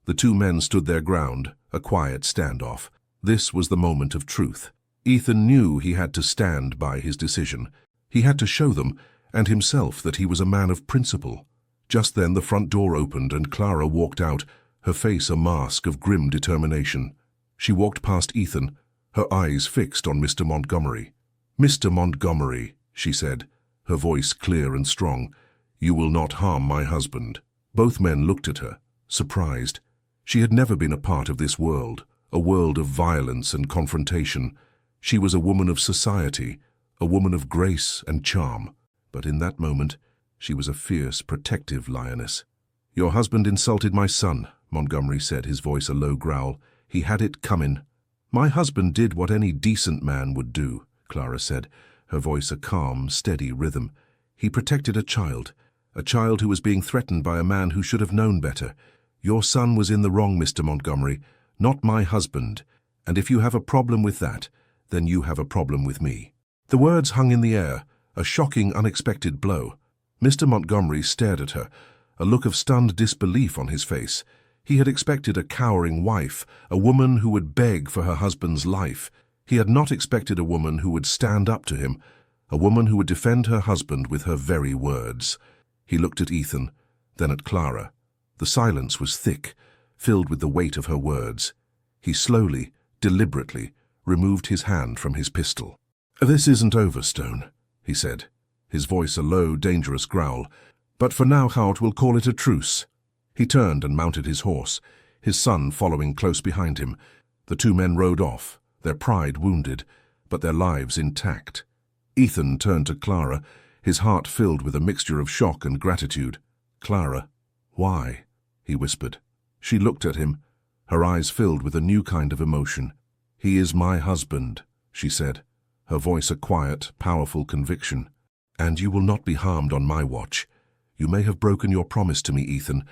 The 2 men stood their ground, a quiet standoff. This was the moment of truth. Ethan knew he had to stand by his decision. He had to show them, and himself, that he was a man of principle. Just then the front door opened and Clara walked out, her face a mask of grim determination. She walked past Ethan, her eyes fixed on Mr. Montgomery. "Mr. Montgomery," she said, her voice clear and strong, "you will not harm my husband." Both men looked at her, surprised. She had never been a part of this world, a world of violence and confrontation. She was a woman of society, a woman of grace and charm. But in that moment, she was a fierce, protective lioness. "Your husband insulted my son," Montgomery said, his voice a low growl. "He had it coming." "My husband did what any decent man would do," Clara said, her voice a calm, steady rhythm. "He protected a child who was being threatened by a man who should have known better. Your son was in the wrong, Mr. Montgomery, not my husband, and if you have a problem with that, then you have a problem with me." The words hung in the air, a shocking, unexpected blow. Mr. Montgomery stared at her, a look of stunned disbelief on his face. He had expected a cowering wife, a woman who would beg for her husband's life. He had not expected a woman who would stand up to him, a woman who would defend her husband with her very words. He looked at Ethan, then at Clara. The silence was thick, filled with the weight of her words. He slowly, deliberately, removed his hand from his pistol. "This isn't over, Stone," he said, his voice a low, dangerous growl. "But for now, Howard will call it a truce." He turned and mounted his horse, his son following close behind him. The two men rode off, their pride wounded, but their lives intact. Ethan turned to Clara, his heart filled with a mixture of shock and gratitude. "Clara, why?" he whispered. She looked at him, her eyes filled with a new kind of emotion. "He is my husband," she said, her voice a quiet, powerful conviction. "And you will not be harmed on my watch. You may have broken your promise to me, Ethan,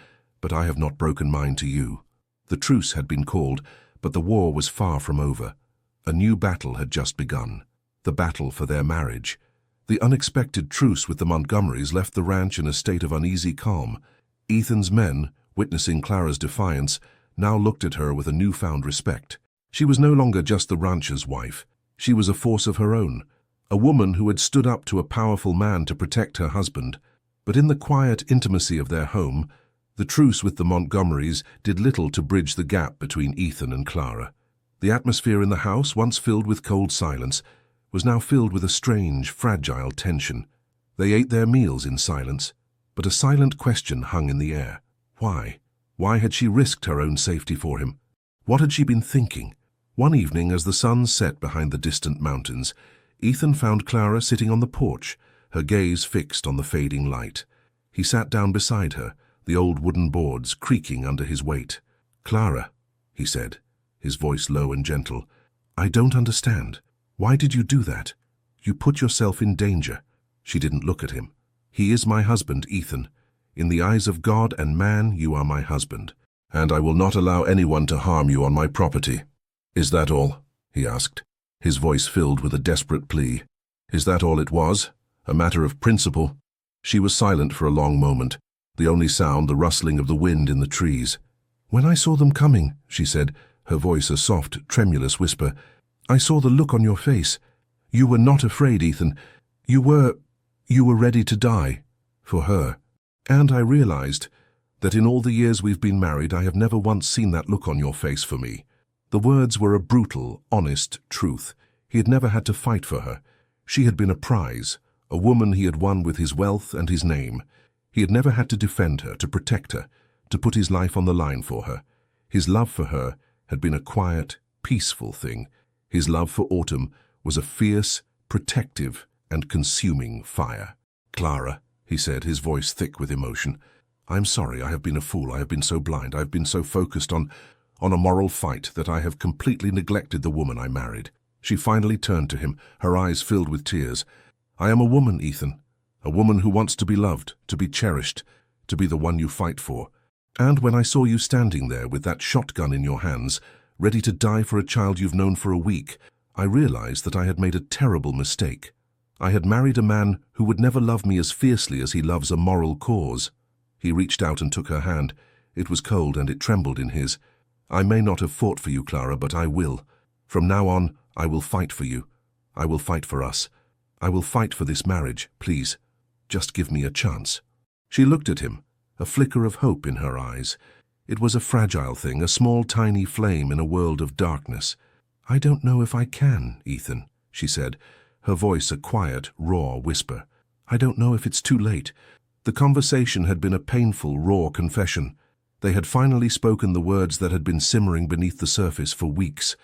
but I have not broken mine to you." The truce had been called, but the war was far from over. A new battle had just begun, the battle for their marriage. The unexpected truce with the Montgomerys left the ranch in a state of uneasy calm. Ethan's men, witnessing Clara's defiance, now looked at her with a newfound respect. She was no longer just the rancher's wife. She was a force of her own, a woman who had stood up to a powerful man to protect her husband. But in the quiet intimacy of their home, the truce with the Montgomerys did little to bridge the gap between Ethan and Clara. The atmosphere in the house, once filled with cold silence, was now filled with a strange, fragile tension. They ate their meals in silence, but a silent question hung in the air. Why? Why had she risked her own safety for him? What had she been thinking? One evening, as the sun set behind the distant mountains, Ethan found Clara sitting on the porch, her gaze fixed on the fading light. He sat down beside her, the old wooden boards creaking under his weight. "Clara," he said, his voice low and gentle, "I don't understand. Why did you do that? You put yourself in danger." She didn't look at him. "He is my husband, Ethan. In the eyes of God and man, you are my husband. And I will not allow anyone to harm you on my property." "Is that all?" he asked, his voice filled with a desperate plea. "Is that all it was? A matter of principle?" She was silent for a long moment, the only sound the rustling of the wind in the trees. "When I saw them coming," she said, her voice a soft, tremulous whisper, "I saw the look on your face. You were not afraid, Ethan. You were ready to die. For her. And I realized that in all the years we've been married, I have never once seen that look on your face for me." The words were a brutal, honest truth. He had never had to fight for her. She had been a prize, a woman he had won with his wealth and his name. He had never had to defend her, to protect her, to put his life on the line for her. His love for her had been a quiet, peaceful thing. His love for Autumn was a fierce, protective, and consuming fire. "Clara," he said, his voice thick with emotion, "I'm sorry, I have been a fool. I have been so blind. I have been so focused on a moral fight that I have completely neglected the woman I married." She finally turned to him, her eyes filled with tears. "I am a woman, Ethan. A woman who wants to be loved, to be cherished, to be the one you fight for. And when I saw you standing there with that shotgun in your hands, ready to die for a child you've known for a week, I realized that I had made a terrible mistake. I had married a man who would never love me as fiercely as he loves a moral cause." He reached out and took her hand. It was cold and it trembled in his. "I may not have fought for you, Clara, but I will. From now on, I will fight for you. I will fight for us. I will fight for this marriage, please. Just give me a chance." She looked at him, a flicker of hope in her eyes. It was a fragile thing, a small, tiny flame in a world of darkness. "I don't know if I can, Ethan," she said, her voice a quiet, raw whisper. "I don't know if it's too late." The conversation had been a painful, raw confession. They had finally spoken the words that had been simmering beneath the surface for weeks.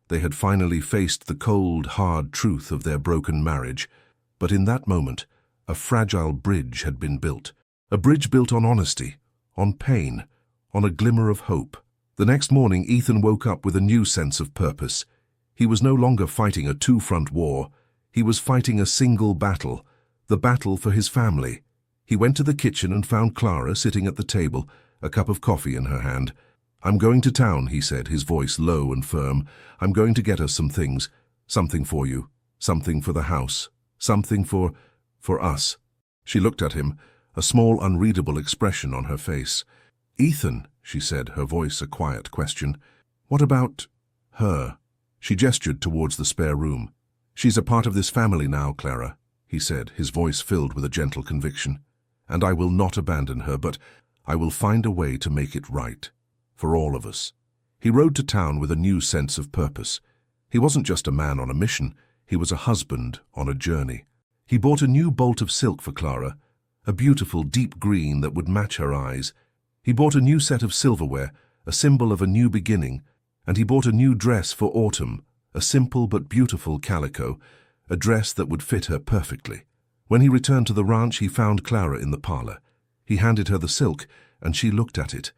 They had finally faced the cold, hard truth of their broken marriage. But in that moment, a fragile bridge had been built. A bridge built on honesty, on pain, on a glimmer of hope. The next morning, Ethan woke up with a new sense of purpose. He was no longer fighting a two-front war. He was fighting a single battle, the battle for his family. He went to the kitchen and found Clara sitting at the table, a cup of coffee in her hand. "I'm going to town," he said, his voice low and firm. "I'm going to get us some things. Something for you. Something for the house. Something for us." She looked at him, a small, unreadable expression on her face. "Ethan," she said, her voice a quiet question, "what about her?" She gestured towards the spare room. "She's a part of this family now, Clara," he said, his voice filled with a gentle conviction. "And I will not abandon her, but I will find a way to make it right. For all of us." He rode to town with a new sense of purpose. He wasn't just a man on a mission. He was a husband on a journey. He bought a new bolt of silk for Clara, a beautiful deep green that would match her eyes. He bought a new set of silverware, a symbol of a new beginning, and he bought a new dress for Autumn, a simple but beautiful calico, a dress that would fit her perfectly. When he returned to the ranch, he found Clara in the parlor. He handed her the silk, and she looked at it,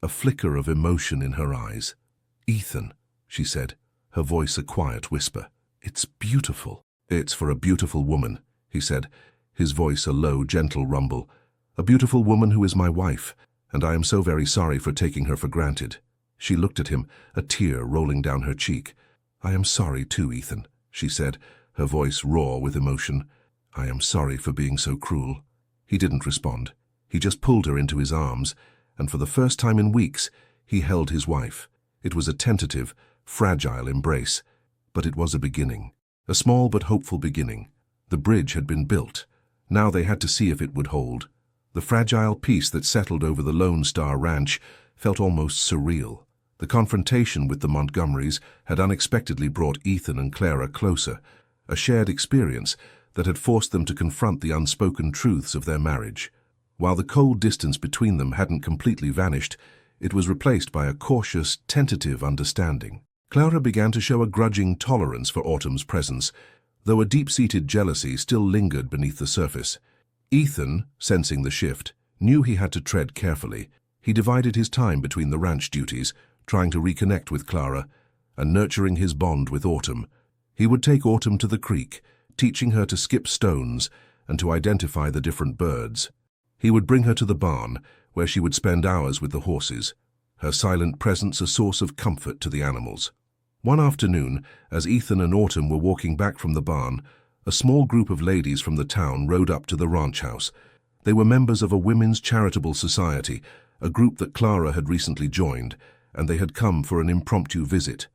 a flicker of emotion in her eyes. "Ethan," she said, her voice a quiet whisper. "It's beautiful." "It's for a beautiful woman," he said, his voice a low, gentle rumble. "A beautiful woman who is my wife, and I am so very sorry for taking her for granted." She looked at him, a tear rolling down her cheek. "I am sorry too, Ethan," she said, her voice raw with emotion. "I am sorry for being so cruel." He didn't respond. He just pulled her into his arms, and for the first time in weeks, he held his wife. It was a tentative, fragile embrace, but it was a beginning. A small but hopeful beginning. The bridge had been built. Now they had to see if it would hold. The fragile peace that settled over the Lone Star Ranch felt almost surreal. The confrontation with the Montgomerys had unexpectedly brought Ethan and Clara closer, a shared experience that had forced them to confront the unspoken truths of their marriage. While the cold distance between them hadn't completely vanished, it was replaced by a cautious, tentative understanding. Clara began to show a grudging tolerance for Autumn's presence, though a deep-seated jealousy still lingered beneath the surface. Ethan, sensing the shift, knew he had to tread carefully. He divided his time between the ranch duties, trying to reconnect with Clara, and nurturing his bond with Autumn. He would take Autumn to the creek, teaching her to skip stones and to identify the different birds. He would bring her to the barn, where she would spend hours with the horses, her silent presence a source of comfort to the animals. One afternoon, as Ethan and Autumn were walking back from the barn, a small group of ladies from the town rode up to the ranch house. They were members of a women's charitable society, a group that Clara had recently joined, and they had come for an impromptu visit.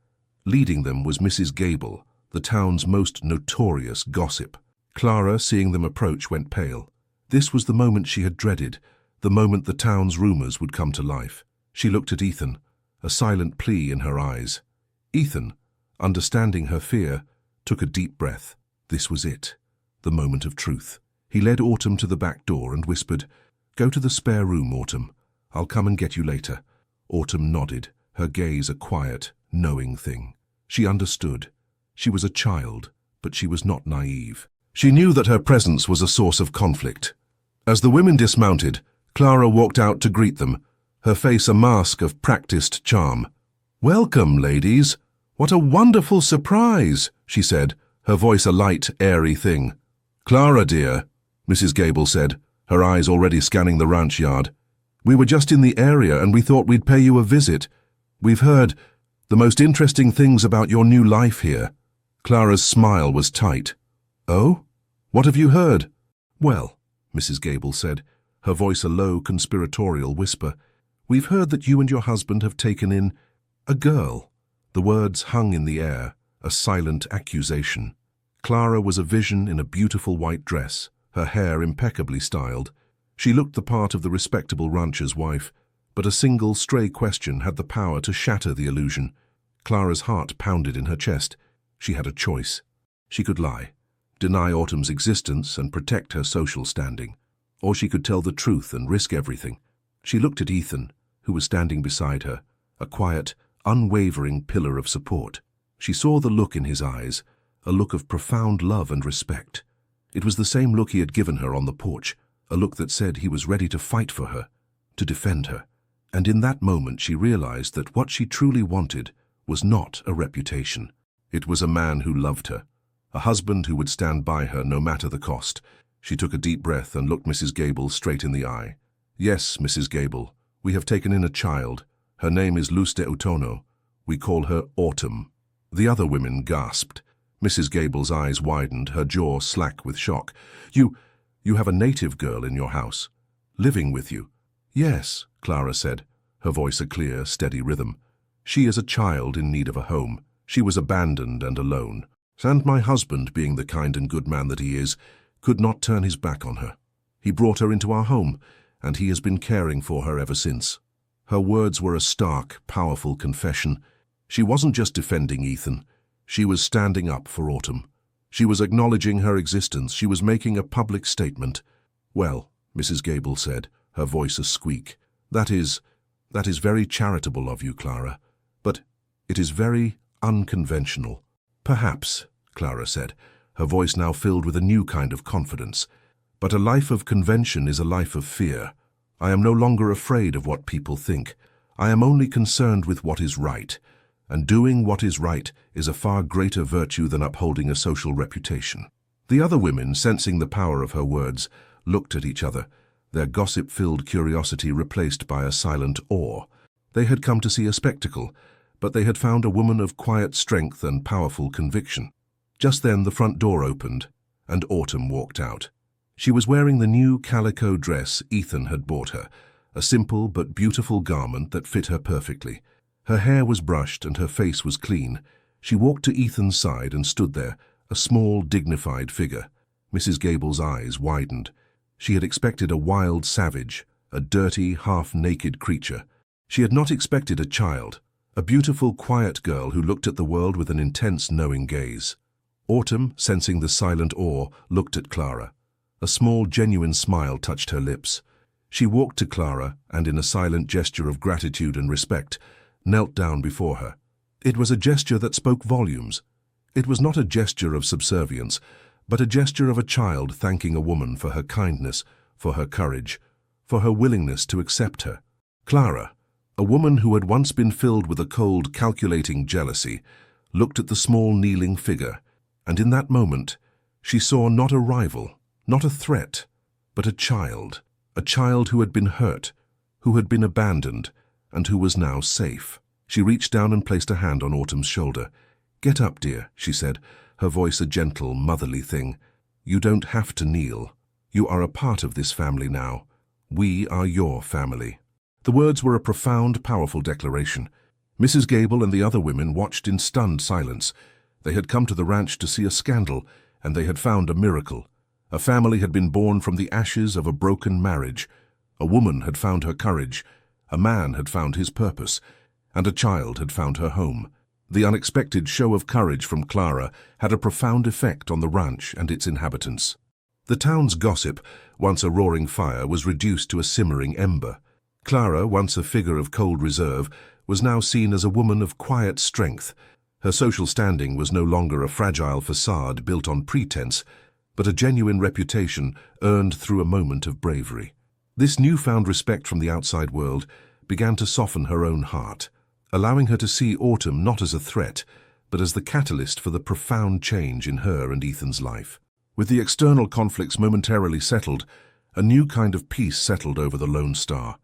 Leading them was Mrs. Gable, the town's most notorious gossip. Clara, seeing them approach, went pale. This was the moment she had dreaded, the moment the town's rumors would come to life. She looked at Ethan, a silent plea in her eyes. Ethan, understanding her fear, took a deep breath. This was it, the moment of truth. He led Autumn to the back door and whispered, "Go to the spare room, Autumn. I'll come and get you later." Autumn nodded, her gaze a quiet, knowing thing. She understood. She was a child, but she was not naive. She knew that her presence was a source of conflict. As the women dismounted, Clara walked out to greet them, her face a mask of practiced charm. "Welcome, ladies. What a wonderful surprise," she said, her voice a light, airy thing. "Clara, dear," Mrs. Gable said, her eyes already scanning the ranch yard. "We were just in the area and we thought we'd pay you a visit. We've heard the most interesting things about your new life here." Clara's smile was tight. "Oh? What have you heard?" "Well," Mrs. Gable said, her voice a low, conspiratorial whisper, "we've heard that you and your husband have taken in a girl." The words hung in the air, a silent accusation. Clara was a vision in a beautiful white dress, her hair impeccably styled. She looked the part of the respectable rancher's wife, but a single stray question had the power to shatter the illusion. Clara's heart pounded in her chest. She had a choice. She could lie, deny Autumn's existence and protect her social standing, or she could tell the truth and risk everything. She looked at Ethan, who was standing beside her, a quiet, unwavering pillar of support. She saw the look in his eyes, a look of profound love and respect. It was the same look he had given her on the porch, a look that said he was ready to fight for her, to defend her. And in that moment she realized that what she truly wanted was not a reputation. It was a man who loved her, a husband who would stand by her no matter the cost. She took a deep breath and looked Mrs. Gable straight in the eye. "Yes, Mrs. Gable, we have taken in a child. Her name is Luz de Utono. We call her Autumn." The other women gasped. Mrs. Gable's eyes widened, her jaw slack with shock. You have a native girl in your house, living with you?" "Yes," Clara said, her voice a clear, steady rhythm. "She is a child in need of a home. She was abandoned and alone. And my husband, being the kind and good man that he is, could not turn his back on her. He brought her into our home, and he has been caring for her ever since." Her words were a stark, powerful confession. She wasn't just defending Ethan. She was standing up for Autumn. She was acknowledging her existence. She was making a public statement. "Well," Mrs. Gable said, her voice a squeak, that is very charitable of you, Clara. But it is very unconventional." "Perhaps," Clara said, her voice now filled with a new kind of confidence. "But a life of convention is a life of fear. I am no longer afraid of what people think. I am only concerned with what is right. And doing what is right is a far greater virtue than upholding a social reputation." The other women, sensing the power of her words, looked at each other, their gossip-filled curiosity replaced by a silent awe. They had come to see a spectacle, but they had found a woman of quiet strength and powerful conviction. Just then the front door opened, and Autumn walked out. She was wearing the new calico dress Ethan had bought her, a simple but beautiful garment that fit her perfectly. Her hair was brushed and her face was clean. She walked to Ethan's side and stood there, a small, dignified figure. Mrs. Gable's eyes widened. She had expected a wild savage, a dirty, half-naked creature. She had not expected a child, a beautiful, quiet girl who looked at the world with an intense, knowing gaze. Autumn, sensing the silent awe, looked at Clara. A small, genuine smile touched her lips. She walked to Clara and, in a silent gesture of gratitude and respect, knelt down before her. It was a gesture that spoke volumes. It was not a gesture of subservience, but a gesture of a child thanking a woman for her kindness, for her courage, for her willingness to accept her. Clara, a woman who had once been filled with a cold, calculating jealousy, looked at the small, kneeling figure, and in that moment she saw not a rival, not a threat, but a child who had been hurt, who had been abandoned, and who was now safe. She reached down and placed a hand on Autumn's shoulder. "Get up, dear," she said, her voice a gentle, motherly thing. "You don't have to kneel. You are a part of this family now. We are your family." The words were a profound, powerful declaration. Mrs. Gable and the other women watched in stunned silence. They had come to the ranch to see a scandal, and they had found a miracle. A family had been born from the ashes of a broken marriage. A woman had found her courage. A man had found his purpose. And a child had found her home. The unexpected show of courage from Clara had a profound effect on the ranch and its inhabitants. The town's gossip, once a roaring fire, was reduced to a simmering ember. Clara, once a figure of cold reserve, was now seen as a woman of quiet strength. Her social standing was no longer a fragile facade built on pretense, but a genuine reputation earned through a moment of bravery. This newfound respect from the outside world began to soften her own heart, allowing her to see Autumn not as a threat, but as the catalyst for the profound change in her and Ethan's life. With the external conflicts momentarily settled, a new kind of peace settled over the Lone Star.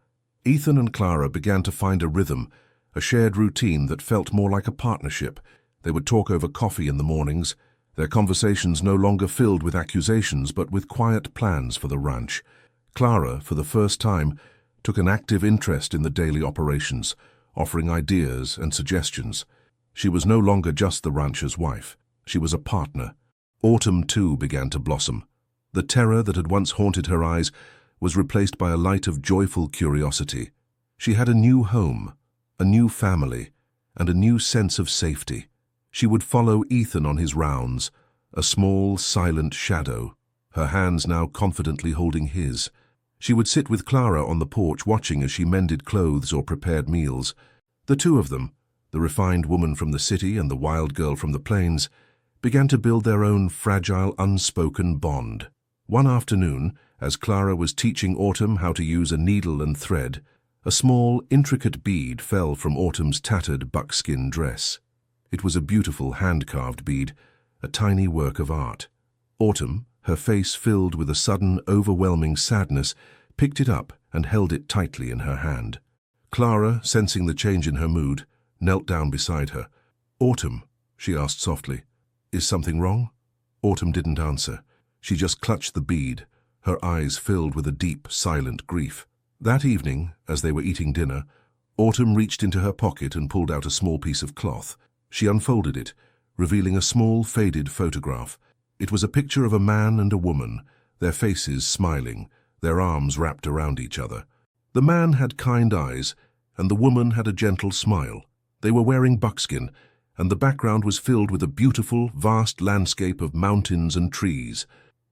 Ethan and Clara began to find a rhythm, a shared routine that felt more like a partnership. They would talk over coffee in the mornings, their conversations no longer filled with accusations but with quiet plans for the ranch. Clara, for the first time, took an active interest in the daily operations, offering ideas and suggestions. She was no longer just the rancher's wife. She was a partner. Autumn, too, began to blossom. The terror that had once haunted her eyes was replaced by a light of joyful curiosity. She had a new home, a new family, and a new sense of safety. She would follow Ethan on his rounds, a small, silent shadow, her hands now confidently holding his. She would sit with Clara on the porch watching as she mended clothes or prepared meals. The two of them, the refined woman from the city and the wild girl from the plains, began to build their own fragile, unspoken bond. One afternoon, as Clara was teaching Autumn how to use a needle and thread, a small, intricate bead fell from Autumn's tattered buckskin dress. It was a beautiful hand-carved bead, a tiny work of art. Autumn, her face filled with a sudden, overwhelming sadness, picked it up and held it tightly in her hand. Clara, sensing the change in her mood, knelt down beside her. "Autumn," she asked softly, "is something wrong?" Autumn didn't answer. She just clutched the bead, her eyes filled with a deep, silent grief. That evening, as they were eating dinner, Autumn reached into her pocket and pulled out a small piece of cloth. She unfolded it, revealing a small, faded photograph. It was a picture of a man and a woman, their faces smiling, their arms wrapped around each other. The man had kind eyes, and the woman had a gentle smile. They were wearing buckskin, and the background was filled with a beautiful, vast landscape of mountains and trees.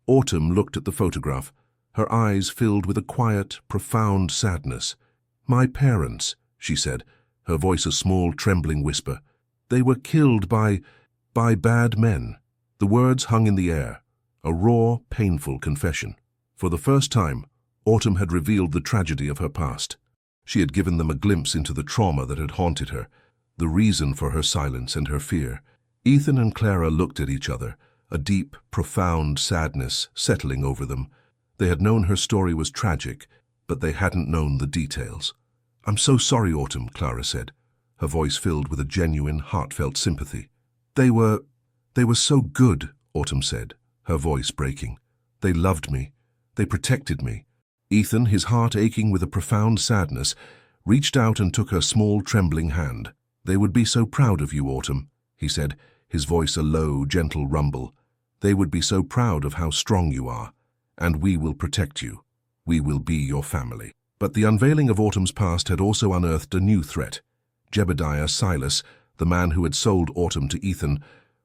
Autumn looked at the photograph. Her eyes filled with a quiet, profound sadness. "My parents," she said, her voice a small, trembling whisper. "They were killed by bad men." The words hung in the air, a raw, painful confession. For the first time, Autumn had revealed the tragedy of her past. She had given them a glimpse into the trauma that had haunted her, the reason for her silence and her fear. Ethan and Clara looked at each other, a deep, profound sadness settling over them. They had known her story was tragic, but they hadn't known the details. "I'm so sorry, Autumn," Clara said, her voice filled with a genuine, heartfelt sympathy. They were so good," Autumn said, her voice breaking. "They loved me. They protected me." Ethan, his heart aching with a profound sadness, reached out and took her small, trembling hand. "They would be so proud of you, Autumn," he said, his voice a low, gentle rumble. "They would be so proud of how strong you are. And we will protect you. We will be your family." But the unveiling of Autumn's past had also unearthed a new threat. Jebediah Silas, the man who had sold Autumn to Ethan,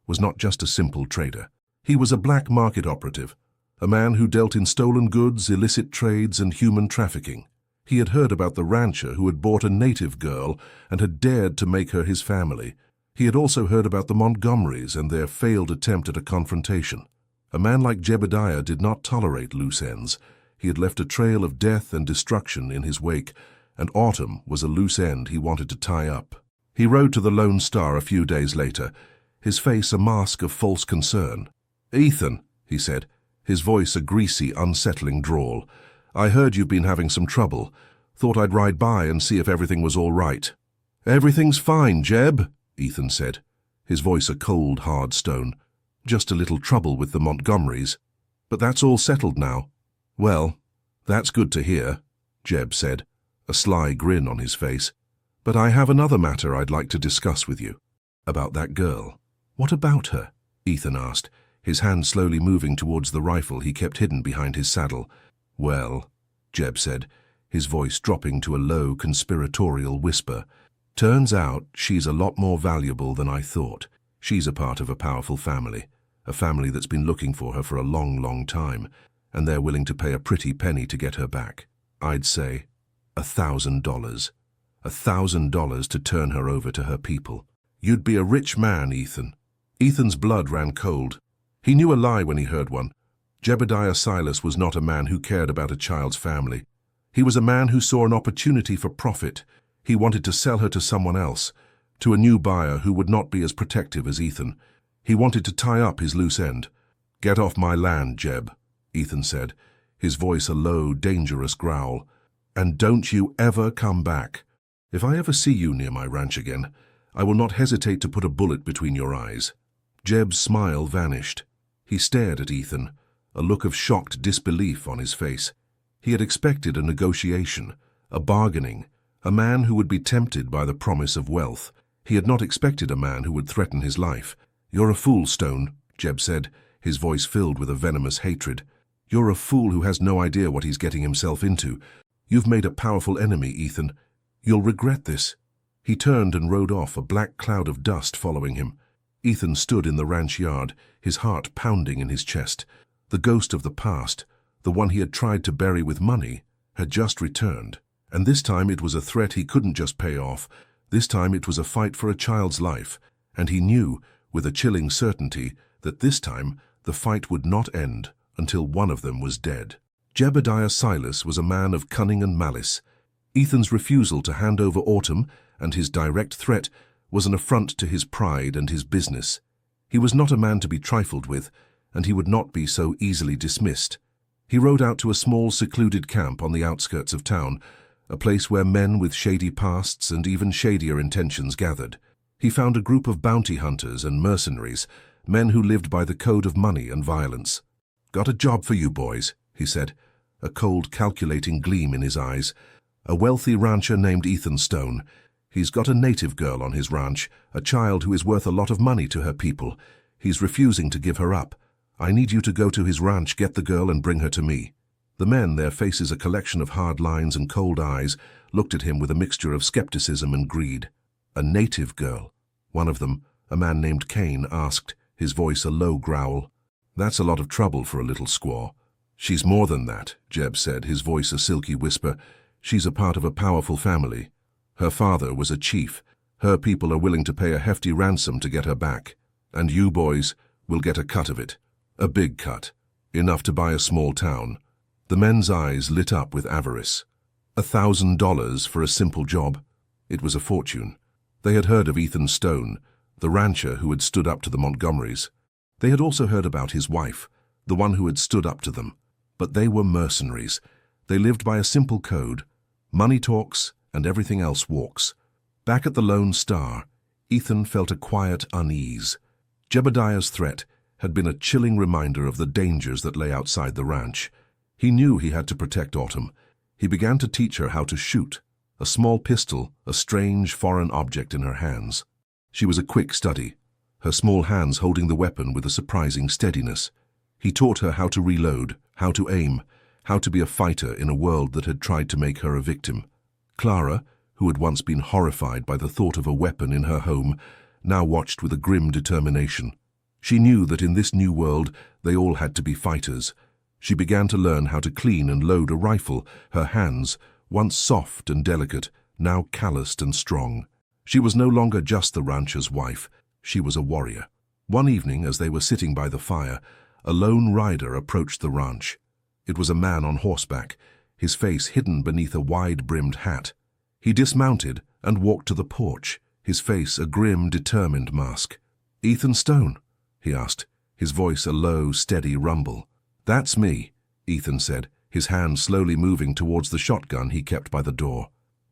was not just a simple trader. He was a black market operative, a man who dealt in stolen goods, illicit trades, and human trafficking. He had heard about the rancher who had bought a native girl and had dared to make her his family. He had also heard about the Montgomerys and their failed attempt at a confrontation. A man like Jebediah did not tolerate loose ends. He had left a trail of death and destruction in his wake, and Autumn was a loose end he wanted to tie up. He rode to the Lone Star a few days later, his face a mask of false concern. "Ethan," he said, his voice a greasy, unsettling drawl, "I heard you've been having some trouble. Thought I'd ride by and see if everything was all right." "Everything's fine, Jeb," Ethan said, his voice a cold, hard stone. "Just a little trouble with the Montgomerys. But that's all settled now." "Well, that's good to hear," Jeb said, a sly grin on his face. "But I have another matter I'd like to discuss with you. About that girl." "What about her?" Ethan asked, his hand slowly moving towards the rifle he kept hidden behind his saddle. "Well," Jeb said, his voice dropping to a low, conspiratorial whisper, "turns out she's a lot more valuable than I thought. She's a part of a powerful family, a family that's been looking for her for a long, long time, and they're willing to pay a pretty penny to get her back. I'd say $1,000. $1,000 to turn her over to her people. You'd be a rich man, Ethan." Ethan's blood ran cold. He knew a lie when he heard one. Jebediah Silas was not a man who cared about a child's family. He was a man who saw an opportunity for profit. He wanted to sell her to someone else, to a new buyer who would not be as protective as Ethan. He wanted to tie up his loose end. "Get off my land, Jeb," Ethan said, his voice a low, dangerous growl. "And don't you ever come back. If I ever see you near my ranch again, I will not hesitate to put a bullet between your eyes." Jeb's smile vanished. He stared at Ethan, a look of shocked disbelief on his face. He had expected a negotiation, a bargaining, a man who would be tempted by the promise of wealth. He had not expected a man who would threaten his life. "You're a fool, Stone," Jeb said, his voice filled with a venomous hatred. "You're a fool who has no idea what he's getting himself into. You've made a powerful enemy, Ethan. You'll regret this." He turned and rode off, a black cloud of dust following him. Ethan stood in the ranch yard, his heart pounding in his chest. The ghost of the past, the one he had tried to bury with money, had just returned. And this time it was a threat he couldn't just pay off. This time it was a fight for a child's life. And he knew, with a chilling certainty, that this time the fight would not end until one of them was dead. Jebediah Silas was a man of cunning and malice. Ethan's refusal to hand over Autumn and his direct threat was an affront to his pride and his business. He was not a man to be trifled with, and he would not be so easily dismissed. He rode out to a small, secluded camp on the outskirts of town, a place where men with shady pasts and even shadier intentions gathered. He found a group of bounty hunters and mercenaries, men who lived by the code of money and violence. "Got a job for you boys," he said, a cold, calculating gleam in his eyes. "A wealthy rancher named Ethan Stone. He's got a native girl on his ranch, a child who is worth a lot of money to her people. He's refusing to give her up. I need you to go to his ranch, get the girl, and bring her to me." The men, their faces a collection of hard lines and cold eyes, looked at him with a mixture of skepticism and greed. A native girl. One of them, A man named Kane asked, his voice a low growl. "That's a lot of trouble for a little squaw." "She's more than that," Jeb said, his voice a silky whisper. "She's a part of a powerful family. Her father was a chief. Her people are willing to pay a hefty ransom to get her back. And you boys will get a cut of it. A big cut. Enough to buy a small town." The men's eyes lit up with avarice. $1,000 for a simple job? It was a fortune. They had heard of Ethan Stone, the rancher who had stood up to the Montgomerys. They had also heard about his wife, the one who had stood up to them. But they were mercenaries. They lived by a simple code. Money talks and everything else walks. Back at the Lone Star, Ethan felt a quiet unease. Jebediah's threat had been a chilling reminder of the dangers that lay outside the ranch. He knew he had to protect Autumn. He began to teach her how to shoot, a small pistol, a strange foreign object in her hands. She was a quick study, her small hands holding the weapon with a surprising steadiness. He taught her how to reload, how to aim, how to be a fighter in a world that had tried to make her a victim. Clara, who had once been horrified by the thought of a weapon in her home, now watched with a grim determination. She knew that in this new world they all had to be fighters. She began to learn how to clean and load a rifle, her hands, once soft and delicate, now calloused and strong. She was no longer just the rancher's wife. She was a warrior. One evening, as they were sitting by the fire, a lone rider approached the ranch. It was a man on horseback, his face hidden beneath a wide-brimmed hat. He dismounted and walked to the porch, his face a grim, determined mask. "Ethan Stone?" he asked, his voice a low, steady rumble. "That's me," Ethan said, his hand slowly moving towards the shotgun he kept by the door.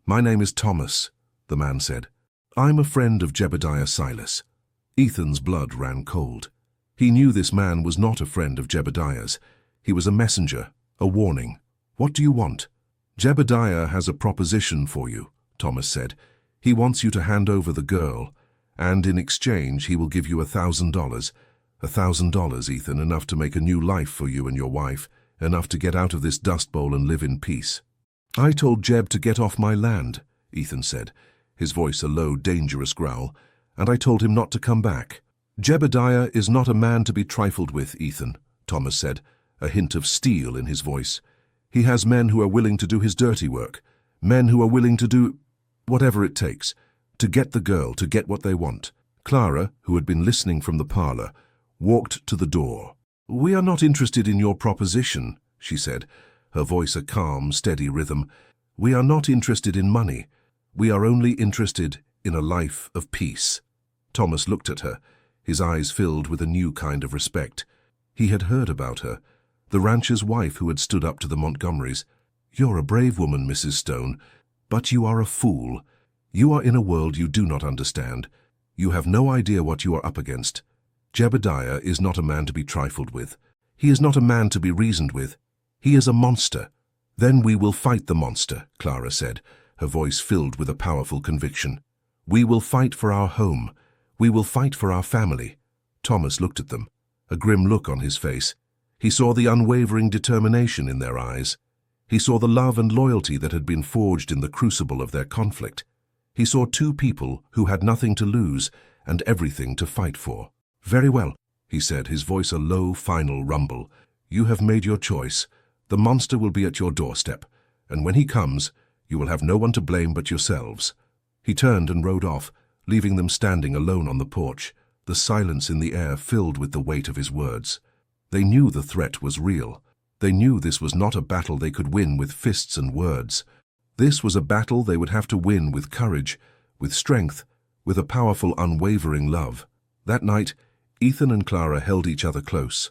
"My name is Thomas," the man said. "I'm a friend of Jebediah Silas." Ethan's blood ran cold. He knew this man was not a friend of Jebediah's. He was a messenger, a warning. "What do you want?" "Jebediah has a proposition for you," Thomas said. "He wants you to hand over the girl, and in exchange he will give you $1,000. $1,000, Ethan, enough to make a new life for you and your wife, enough to get out of this dust bowl and live in peace." "I told Jeb to get off my land," Ethan said, his voice a low, dangerous growl, "and I told him not to come back." "Jebediah is not a man to be trifled with, Ethan," Thomas said, a hint of steel in his voice. "He has men who are willing to do his dirty work, men who are willing to do whatever it takes, to get the girl, to get what they want." Clara, who had been listening from the parlor, walked to the door. "We are not interested in your proposition," she said, her voice a calm, steady rhythm. "We are not interested in money. We are only interested in a life of peace." Thomas looked at her, his eyes filled with a new kind of respect. He had heard about her, the rancher's wife who had stood up to the Montgomerys. "You're a brave woman, Mrs. Stone, but you are a fool. You are in a world you do not understand. You have no idea what you are up against. Jebediah is not a man to be trifled with. He is not a man to be reasoned with. He is a monster." "Then we will fight the monster," Clara said, her voice filled with a powerful conviction. "We will fight for our home. We will fight for our family." Thomas looked at them, a grim look on his face. He saw the unwavering determination in their eyes. He saw the love and loyalty that had been forged in the crucible of their conflict. He saw two people who had nothing to lose and everything to fight for. "Very well," he said, his voice a low, final rumble. "You have made your choice. The monster will be at your doorstep, and when he comes, you will have no one to blame but yourselves." He turned and rode off, leaving them standing alone on the porch, the silence in the air filled with the weight of his words. They knew the threat was real. They knew this was not a battle they could win with fists and words. This was a battle they would have to win with courage, with strength, with a powerful, unwavering love. That night, Ethan and Clara held each other close.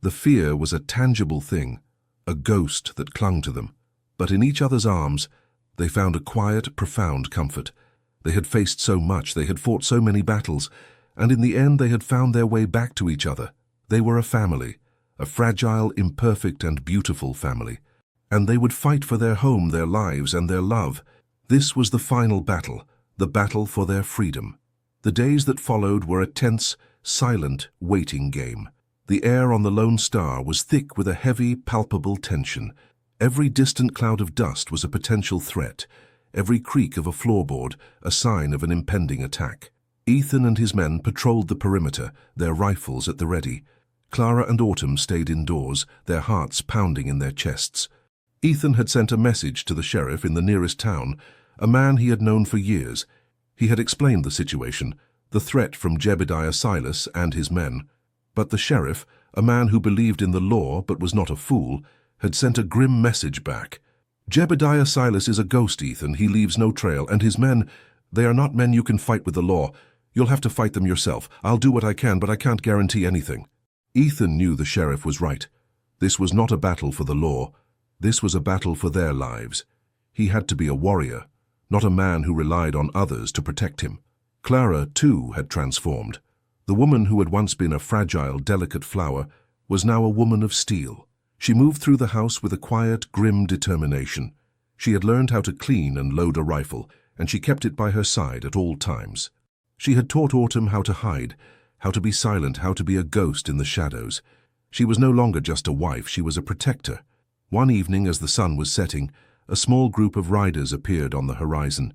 The fear was a tangible thing, a ghost that clung to them. But in each other's arms, they found a quiet, profound comfort. They had faced so much, they had fought so many battles, and in the end they had found their way back to each other. They were a family, a fragile, imperfect, and beautiful family. And they would fight for their home, their lives, and their love. This was the final battle, the battle for their freedom. The days that followed were a tense, silent, waiting game. The air on the Lone Star was thick with a heavy, palpable tension. Every distant cloud of dust was a potential threat, every creak of a floorboard a sign of an impending attack. Ethan and his men patrolled the perimeter, their rifles at the ready. Clara and Autumn stayed indoors, their hearts pounding in their chests. Ethan had sent a message to the sheriff in the nearest town, a man he had known for years. He had explained the situation, the threat from Jebediah Silas and his men. But the sheriff, a man who believed in the law but was not a fool, had sent a grim message back. Jebediah Silas is a ghost, Ethan. He leaves no trail, and his men, they are not men you can fight with the law. You'll have to fight them yourself. I'll do what I can, but I can't guarantee anything. Ethan knew the sheriff was right. This was not a battle for the law. This was a battle for their lives. He had to be a warrior, not a man who relied on others to protect him. Clara, too, had transformed. The woman who had once been a fragile, delicate flower was now a woman of steel. She moved through the house with a quiet, grim determination. She had learned how to clean and load a rifle, and she kept it by her side at all times. She had taught Autumn how to hide, how to be silent, how to be a ghost in the shadows. She was no longer just a wife, she was a protector. One evening, as the sun was setting, a small group of riders appeared on the horizon.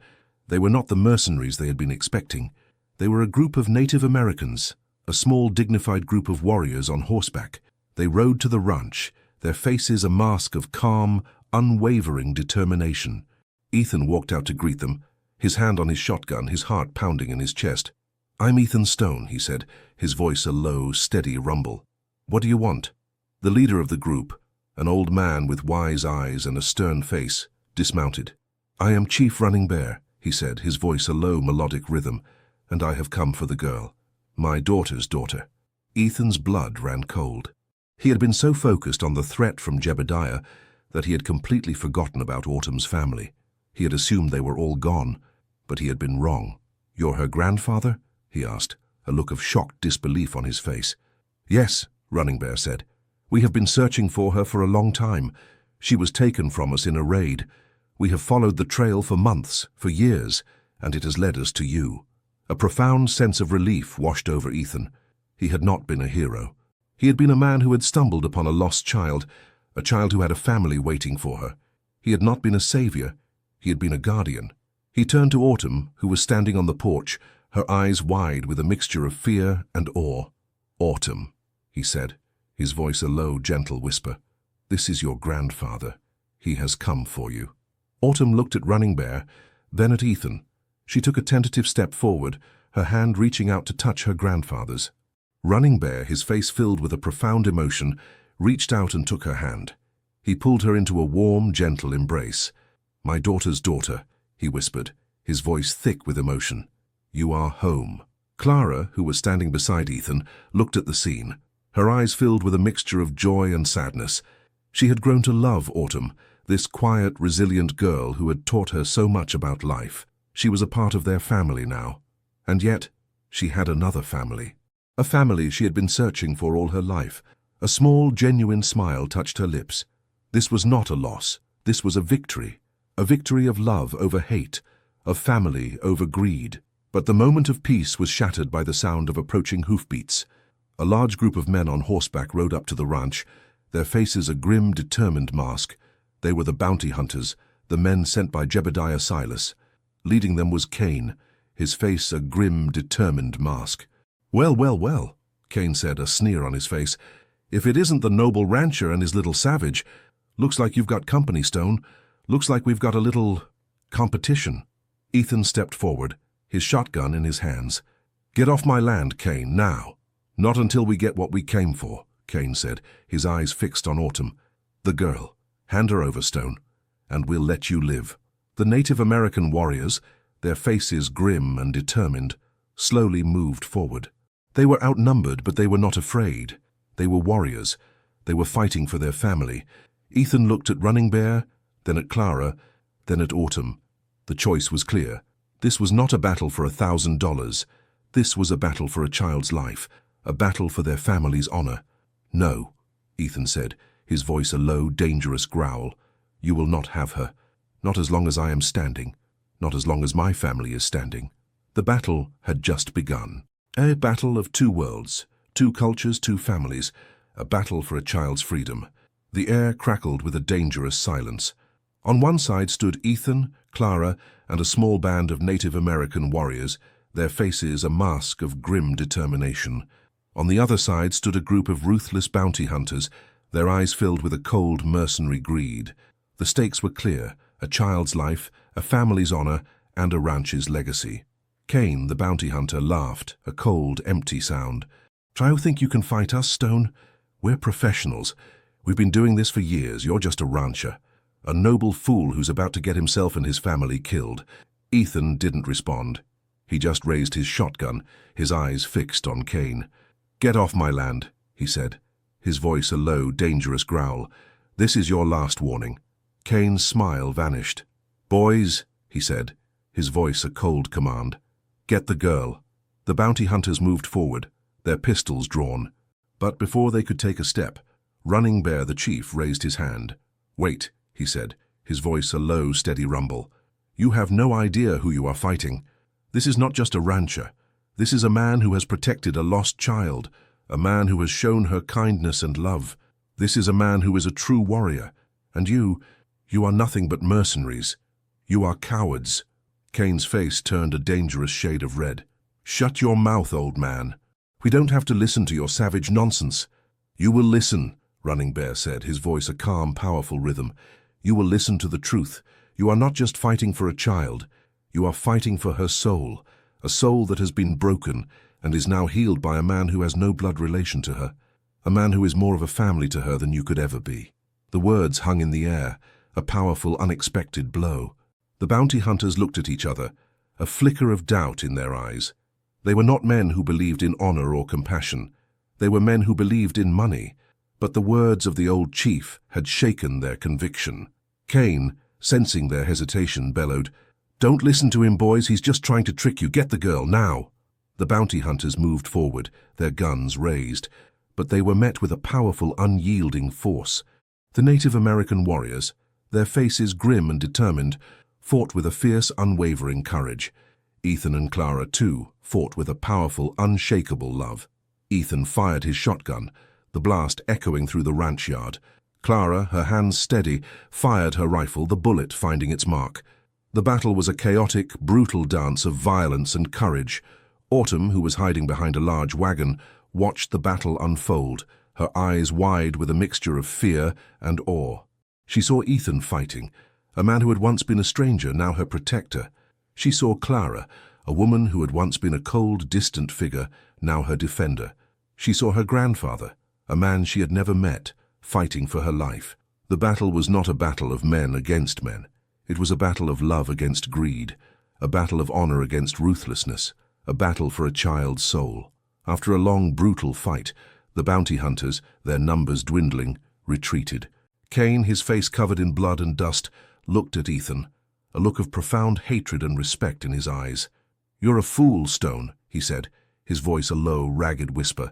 They were not the mercenaries they had been expecting. They were a group of Native Americans, a small, dignified group of warriors on horseback. They rode to the ranch, their faces a mask of calm, unwavering determination. Ethan walked out to greet them, his hand on his shotgun, his heart pounding in his chest. "I'm Ethan Stone," he said, his voice a low, steady rumble. "What do you want?" The leader of the group, an old man with wise eyes and a stern face, dismounted. "I am Chief Running Bear," he said, his voice a low, melodic rhythm, "and I have come for the girl. My daughter's daughter." Ethan's blood ran cold. He had been so focused on the threat from Jebediah that he had completely forgotten about Autumn's family. He had assumed they were all gone, but he had been wrong. "You're her grandfather?" he asked, a look of shocked disbelief on his face. "Yes," Running Bear said. "We have been searching for her for a long time. She was taken from us in a raid. We have followed the trail for months, for years, and it has led us to you." A profound sense of relief washed over Ethan. He had not been a hero. He had been a man who had stumbled upon a lost child, a child who had a family waiting for her. He had not been a savior. He had been a guardian. He turned to Autumn, who was standing on the porch, her eyes wide with a mixture of fear and awe. "Autumn," he said, his voice a low, gentle whisper. "This is your grandfather. He has come for you." Autumn looked at Running Bear, then at Ethan. She took a tentative step forward, her hand reaching out to touch her grandfather's. Running Bear, his face filled with a profound emotion, reached out and took her hand. He pulled her into a warm, gentle embrace. "My daughter's daughter," he whispered, his voice thick with emotion. "You are home." Clara, who was standing beside Ethan, looked at the scene, her eyes filled with a mixture of joy and sadness. She had grown to love Autumn, this quiet, resilient girl who had taught her so much about life. She was a part of their family now. And yet, she had another family. A family she had been searching for all her life. A small, genuine smile touched her lips. This was not a loss. This was a victory of love over hate, of family over greed. But the moment of peace was shattered by the sound of approaching hoofbeats. A large group of men on horseback rode up to the ranch, their faces a grim, determined mask. They were the bounty hunters, the men sent by Jebediah Silas. Leading them was Cain, his face a grim, determined mask. "Well, well, well," Cain said, a sneer on his face. "If it isn't the noble rancher and his little savage, looks like you've got company, Stone. Looks like we've got a little competition." Ethan stepped forward, his shotgun in his hands. "Get off my land, Cain, now." "Not until we get what we came for," Cain said, his eyes fixed on Autumn. "The girl. Hand her over, Stone, and we'll let you live." The Native American warriors, their faces grim and determined, slowly moved forward. They were outnumbered, but they were not afraid. They were warriors. They were fighting for their family. Ethan looked at Running Bear, then at Clara, then at Autumn. The choice was clear. This was not a battle for $1,000. This was a battle for a child's life, a battle for their family's honor. "No," Ethan said, his voice a low, dangerous growl. "You will not have her. Not as long as I am standing. Not as long as my family is standing." The battle had just begun. A battle of two worlds, two cultures, two families. A battle for a child's freedom. The air crackled with a dangerous silence. On one side stood Ethan, Clara, and a small band of Native American warriors, their faces a mask of grim determination. On the other side stood a group of ruthless bounty hunters, their eyes filled with a cold, mercenary greed. The stakes were clear: a child's life, a family's honor, and a ranch's legacy. Kane, the bounty hunter, laughed, a cold, empty sound. "Try to think you can fight us, Stone? We're professionals. We've been doing this for years. You're just a rancher. A noble fool who's about to get himself and his family killed." Ethan didn't respond. He just raised his shotgun, his eyes fixed on Kane. "Get off my land," he said, his voice a low, dangerous growl. "This is your last warning." Kane's smile vanished. "Boys," he said, his voice a cold command, "get the girl." The bounty hunters moved forward, their pistols drawn. But before they could take a step, Running Bear, the chief, raised his hand. "Wait," he said, his voice a low, steady rumble. "You have no idea who you are fighting. This is not just a rancher. This is a man who has protected a lost child, a man who has shown her kindness and love. This is a man who is a true warrior. And you are nothing but mercenaries. You are cowards." Kane's face turned a dangerous shade of red. "Shut your mouth, old man. We don't have to listen to your savage nonsense." "You will listen," Running Bear said, his voice a calm, powerful rhythm. "You will listen to the truth. You are not just fighting for a child. You are fighting for her soul, a soul that has been broken and is now healed by a man who has no blood relation to her, a man who is more of a family to her than you could ever be." The words hung in the air, a powerful, unexpected blow. The bounty hunters looked at each other, a flicker of doubt in their eyes. They were not men who believed in honor or compassion. They were men who believed in money. But the words of the old chief had shaken their conviction. Kane, sensing their hesitation, bellowed, "Don't listen to him, boys. He's just trying to trick you. Get the girl, now." The bounty hunters moved forward, their guns raised, but they were met with a powerful, unyielding force. The Native American warriors, their faces grim and determined, fought with a fierce, unwavering courage. Ethan and Clara, too, fought with a powerful, unshakable love. Ethan fired his shotgun, the blast echoing through the ranch yard. Clara, her hands steady, fired her rifle, the bullet finding its mark. The battle was a chaotic, brutal dance of violence and courage. Autumn, who was hiding behind a large wagon, watched the battle unfold, her eyes wide with a mixture of fear and awe. She saw Ethan fighting, a man who had once been a stranger, now her protector. She saw Clara, a woman who had once been a cold, distant figure, now her defender. She saw her grandfather, a man she had never met, fighting for her life. The battle was not a battle of men against men. It was a battle of love against greed, a battle of honor against ruthlessness, a battle for a child's soul. After a long, brutal fight, the bounty hunters, their numbers dwindling, retreated. Kane, his face covered in blood and dust, looked at Ethan, a look of profound hatred and respect in his eyes. "You're a fool, Stone," he said, his voice a low, ragged whisper.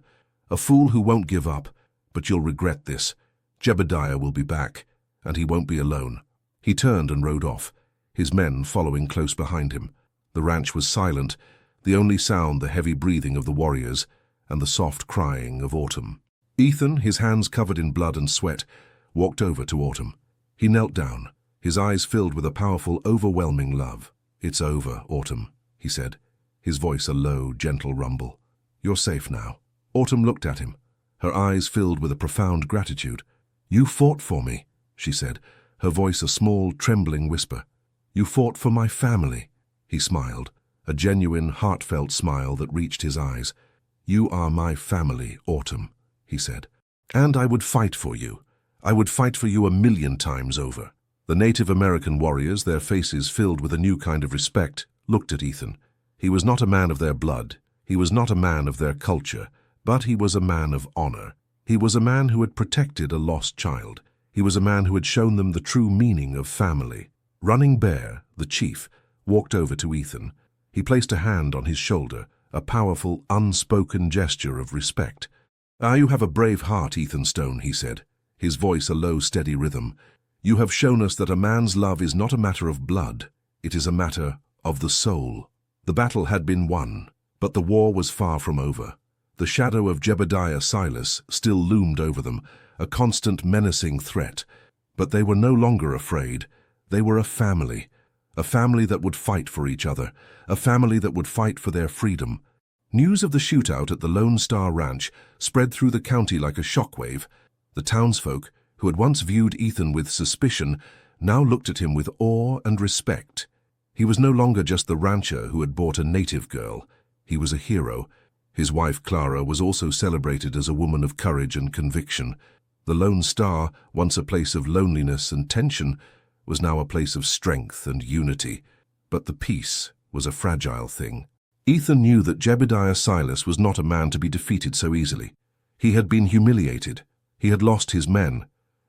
"A fool who won't give up, but you'll regret this. Jebediah will be back, and he won't be alone." He turned and rode off, his men following close behind him. The ranch was silent, the only sound the heavy breathing of the warriors and the soft crying of Autumn. Ethan, his hands covered in blood and sweat, walked over to Autumn. He knelt down, his eyes filled with a powerful, overwhelming love. "It's over, Autumn," he said, his voice a low, gentle rumble. "You're safe now." Autumn looked at him, her eyes filled with a profound gratitude. "You fought for me," she said, her voice a small, trembling whisper. "You fought for my family." He smiled, a genuine, heartfelt smile that reached his eyes. "You are my family, Autumn," he said. "And I would fight for you. I would fight for you 1,000,000 times over." The Native American warriors, their faces filled with a new kind of respect, looked at Ethan. He was not a man of their blood. He was not a man of their culture. But he was a man of honor. He was a man who had protected a lost child. He was a man who had shown them the true meaning of family. Running Bear, the chief, walked over to Ethan. He placed a hand on his shoulder, a powerful, unspoken gesture of respect. "You have a brave heart, Ethan Stone," he said, his voice a low, steady rhythm. "You have shown us that a man's love is not a matter of blood. It is a matter of the soul." The battle had been won, but the war was far from over. The shadow of Jebediah Silas still loomed over them, a constant menacing threat. But they were no longer afraid. They were a family A family that would fight for each other. A family that would fight for their freedom. News of the shootout at the Lone Star Ranch spread through the county like a shockwave. The townsfolk, who had once viewed Ethan with suspicion, now looked at him with awe and respect. He was no longer just the rancher who had bought a native girl. He was a hero. His wife Clara was also celebrated as a woman of courage and conviction. The Lone Star, once a place of loneliness and tension, was now a place of strength and unity. But the peace was a fragile thing. Ethan knew that Jebediah Silas was not a man to be defeated so easily. He had been humiliated. He had lost his men.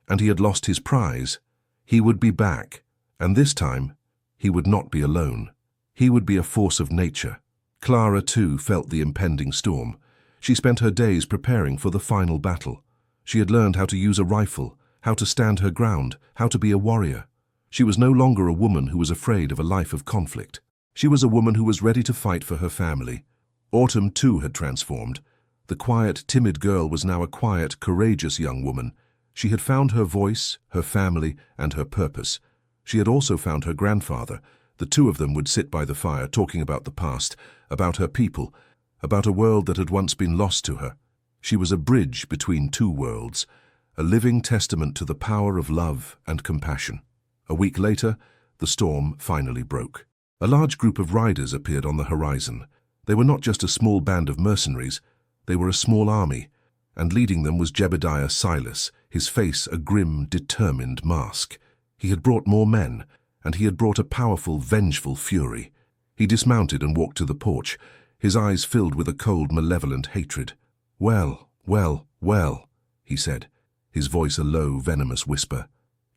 And he had lost his prize. He would be back. And this time, he would not be alone. He would be a force of nature. Clara, too, felt the impending storm. She spent her days preparing for the final battle. She had learned how to use a rifle, how to stand her ground, how to be a warrior. She was no longer a woman who was afraid of a life of conflict. She was a woman who was ready to fight for her family. Autumn, too, had transformed. The quiet, timid girl was now a quiet, courageous young woman. She had found her voice, her family, and her purpose. She had also found her grandfather. The two of them would sit by the fire talking about the past, about her people, about a world that had once been lost to her. She was a bridge between two worlds, a living testament to the power of love and compassion. A week later, the storm finally broke. A large group of riders appeared on the horizon. They were not just a small band of mercenaries, they were a small army, and leading them was Jebediah Silas, his face a grim, determined mask. He had brought more men, and he had brought a powerful, vengeful fury. He dismounted and walked to the porch, his eyes filled with a cold, malevolent hatred. "Well, well, well," he said, his voice a low, venomous whisper.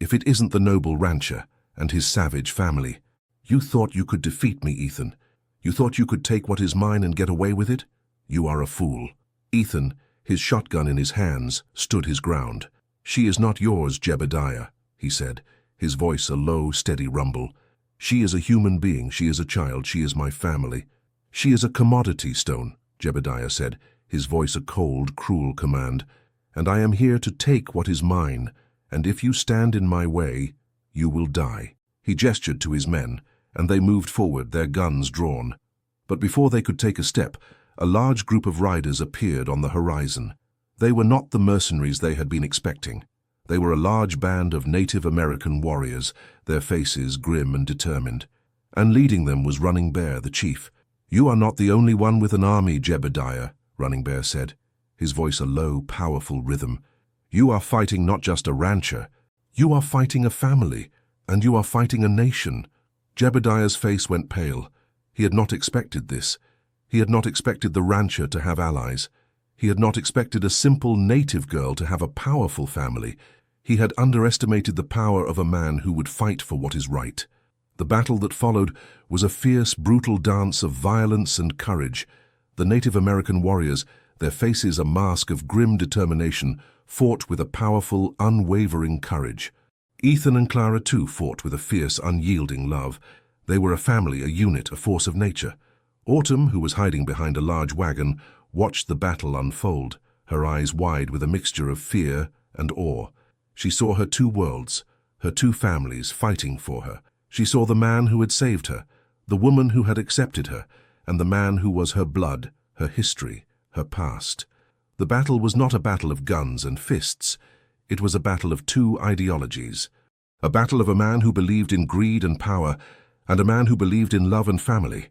"If it isn't the noble rancher and his savage family. You thought you could defeat me, Ethan. You thought you could take what is mine and get away with it? You are a fool." Ethan, his shotgun in his hands, stood his ground. "She is not yours, Jebediah," he said, his voice a low, steady rumble. "She is a human being, she is a child, she is my family." "She is a commodity, Stone," Jebediah said, his voice a cold, cruel command. "And I am here to take what is mine, and if you stand in my way, you will die." He gestured to his men, and they moved forward, their guns drawn. But before they could take a step, a large group of riders appeared on the horizon. They were not the mercenaries they had been expecting. They were a large band of Native American warriors, their faces grim and determined. And leading them was Running Bear, the chief. "You are not the only one with an army, Jebediah," Running Bear said, his voice a low, powerful rhythm. "You are fighting not just a rancher. You are fighting a family, and you are fighting a nation." Jebediah's face went pale. He had not expected this. He had not expected the rancher to have allies. He had not expected a simple native girl to have a powerful family. He had underestimated the power of a man who would fight for what is right. The battle that followed was a fierce, brutal dance of violence and courage. The Native American warriors, their faces a mask of grim determination, fought with a powerful, unwavering courage. Ethan and Clara too fought with a fierce, unyielding love. They were a family, a unit, a force of nature. Autumn, who was hiding behind a large wagon, watched the battle unfold, her eyes wide with a mixture of fear and awe. She saw her two worlds, her two families fighting for her. She saw the man who had saved her, the woman who had accepted her, and the man who was her blood, her history, her past. The battle was not a battle of guns and fists. It was a battle of two ideologies. A battle of a man who believed in greed and power, and a man who believed in love and family.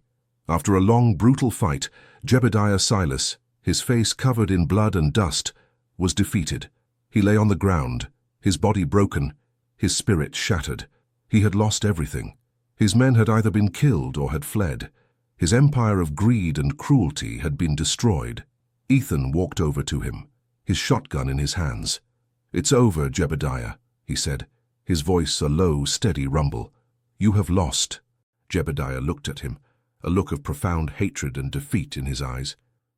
After a long, brutal fight, Jebediah Silas, his face covered in blood and dust, was defeated. He lay on the ground, his body broken, his spirit shattered. He had lost everything. His men had either been killed or had fled. His empire of greed and cruelty had been destroyed. Ethan walked over to him, his shotgun in his hands. "It's over, Jebediah," he said, his voice a low, steady rumble. "You have lost." Jebediah looked at him, a look of profound hatred and defeat in his eyes.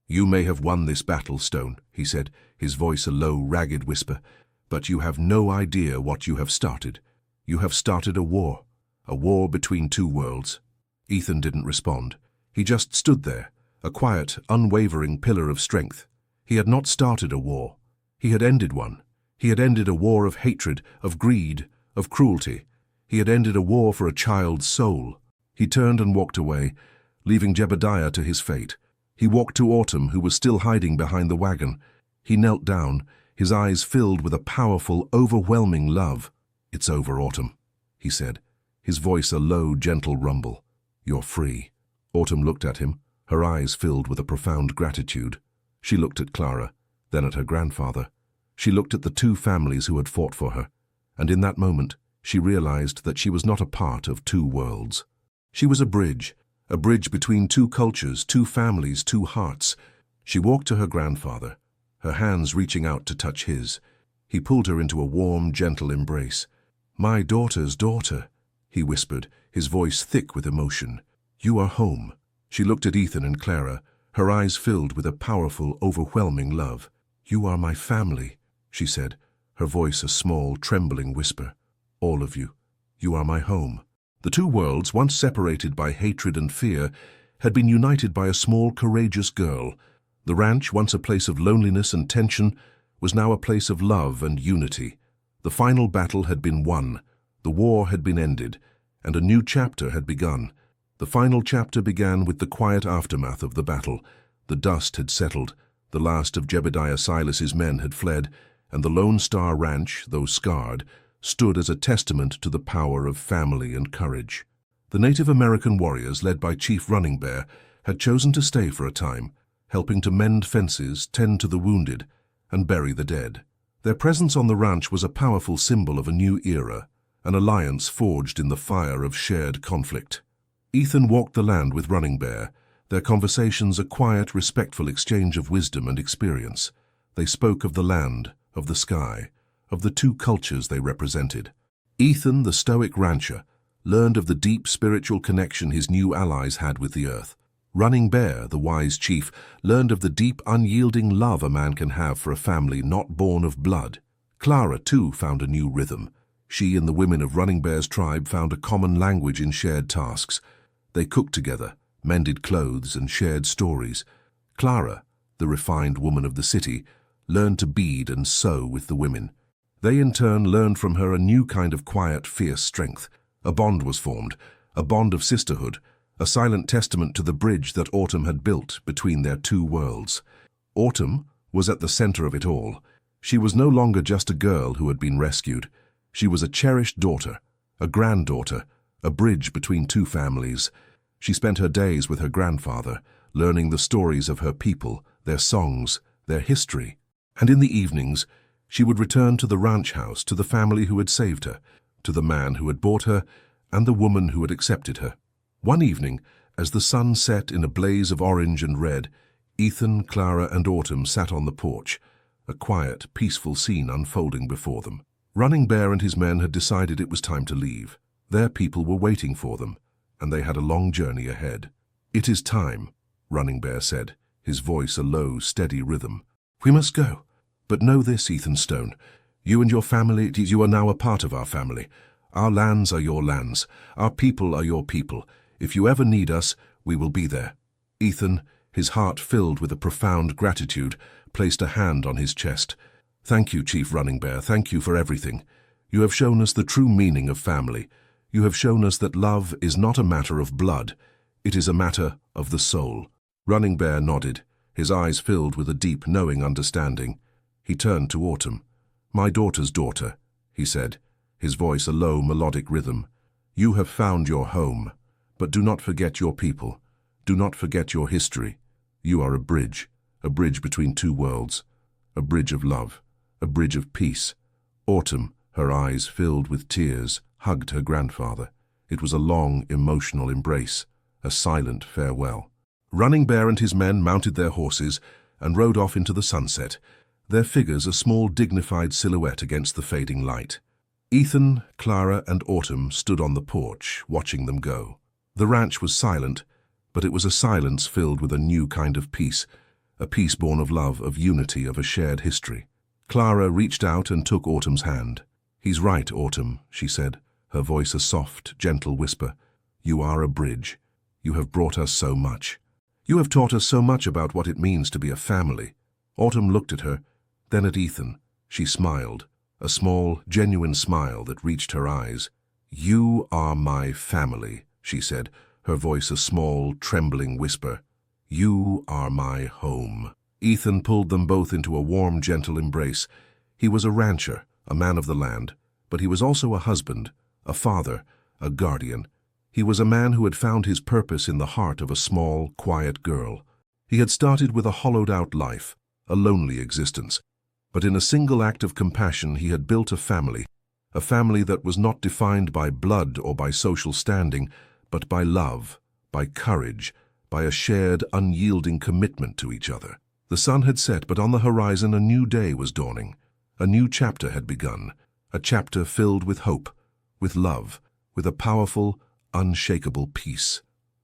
"You may have won this battle, Stone," he said, his voice a low, ragged whisper, "but you have no idea what you have started. You have started a war between two worlds." Ethan didn't respond. He just stood there, a quiet, unwavering pillar of strength. He had not started a war. He had ended one. He had ended a war of hatred, of greed, of cruelty. He had ended a war for a child's soul. He turned and walked away, leaving Jebediah to his fate. He walked to Autumn, who was still hiding behind the wagon. He knelt down, his eyes filled with a powerful, overwhelming love. "It's over, Autumn," he said, his voice a low, gentle rumble. "You're free." Autumn looked at him, her eyes filled with a profound gratitude. She looked at Clara, then at her grandfather. She looked at the two families who had fought for her, and in that moment she realized that she was not a part of two worlds. She was a bridge between two cultures, two families, two hearts. She walked to her grandfather, her hands reaching out to touch his. He pulled her into a warm, gentle embrace. "My daughter's daughter," he whispered, his voice thick with emotion. "You are home." She looked at Ethan and Clara, her eyes filled with a powerful, overwhelming love. "You are my family," she said, her voice a small, trembling whisper. "All of you. You are my home." The two worlds, once separated by hatred and fear, had been united by a small, courageous girl. The ranch, once a place of loneliness and tension, was now a place of love and unity. The final battle had been won, the war had been ended, and a new chapter had begun. The final chapter began with the quiet aftermath of the battle. The dust had settled, the last of Jebediah Silas's men had fled, and the Lone Star Ranch, though scarred, stood as a testament to the power of family and courage. The Native American warriors, led by Chief Running Bear, had chosen to stay for a time, helping to mend fences, tend to the wounded, and bury the dead. Their presence on the ranch was a powerful symbol of a new era, an alliance forged in the fire of shared conflict. Ethan walked the land with Running Bear, their conversations a quiet, respectful exchange of wisdom and experience. They spoke of the land, of the sky, of the two cultures they represented. Ethan, the stoic rancher, learned of the deep spiritual connection his new allies had with the earth. Running Bear, the wise chief, learned of the deep, unyielding love a man can have for a family not born of blood. Clara, too, found a new rhythm. She and the women of Running Bear's tribe found a common language in shared tasks. They cooked together, mended clothes, and shared stories. Clara, the refined woman of the city, learned to bead and sew with the women. They in turn learned from her a new kind of quiet, fierce strength. A bond was formed, a bond of sisterhood, a silent testament to the bridge that Autumn had built between their two worlds. Autumn was at the center of it all. She was no longer just a girl who had been rescued. She was a cherished daughter, a granddaughter, a bridge between two families. She spent her days with her grandfather, learning the stories of her people, their songs, their history. And in the evenings, she would return to the ranch house, to the family who had saved her, to the man who had bought her, and the woman who had accepted her. One evening, as the sun set in a blaze of orange and red, Ethan, Clara, and Autumn sat on the porch, a quiet, peaceful scene unfolding before them. Running Bear and his men had decided it was time to leave. Their people were waiting for them, and they had a long journey ahead. "It is time," Running Bear said, his voice a low, steady rhythm. "We must go. But know this, Ethan Stone. You and your family, you are now a part of our family. Our lands are your lands. Our people are your people. If you ever need us, we will be there." Ethan, his heart filled with a profound gratitude, placed a hand on his chest. "Thank you, Chief Running Bear. Thank you for everything. You have shown us the true meaning of family. You have shown us that love is not a matter of blood. It is a matter of the soul." Running Bear nodded, his eyes filled with a deep, knowing understanding. He turned to Autumn. "My daughter's daughter," he said, his voice a low, melodic rhythm. "You have found your home, but do not forget your people. Do not forget your history. You are a bridge between two worlds, a bridge of love, a bridge of peace." Autumn, her eyes filled with tears, hugged her grandfather. It was a long, emotional embrace, a silent farewell. Running Bear and his men mounted their horses and rode off into the sunset, their figures a small, dignified silhouette against the fading light. Ethan, Clara, and Autumn stood on the porch, watching them go. The ranch was silent, but it was a silence filled with a new kind of peace, a peace born of love, of unity, of a shared history. Clara reached out and took Autumn's hand. "He's right, Autumn," she said, her voice a soft, gentle whisper. "You are a bridge. You have brought us so much. You have taught us so much about what it means to be a family." Autumn looked at her, then at Ethan. She smiled, a small, genuine smile that reached her eyes. "You are my family," she said, her voice a small, trembling whisper. "You are my home." Ethan pulled them both into a warm, gentle embrace. He was a rancher, a man of the land, but he was also a husband, a father, a guardian. He was a man who had found his purpose in the heart of a small, quiet girl. He had started with a hollowed-out life, a lonely existence, but in a single act of compassion he had built a family that was not defined by blood or by social standing, but by love, by courage, by a shared, unyielding commitment to each other. The sun had set, but on the horizon a new day was dawning. A new chapter had begun, a chapter filled with hope, with love, with a powerful, unshakable peace.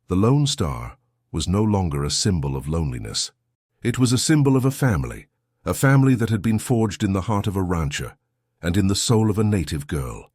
The Lone Star was no longer a symbol of loneliness. It was a symbol of a family that had been forged in the heart of a rancher and in the soul of a native girl.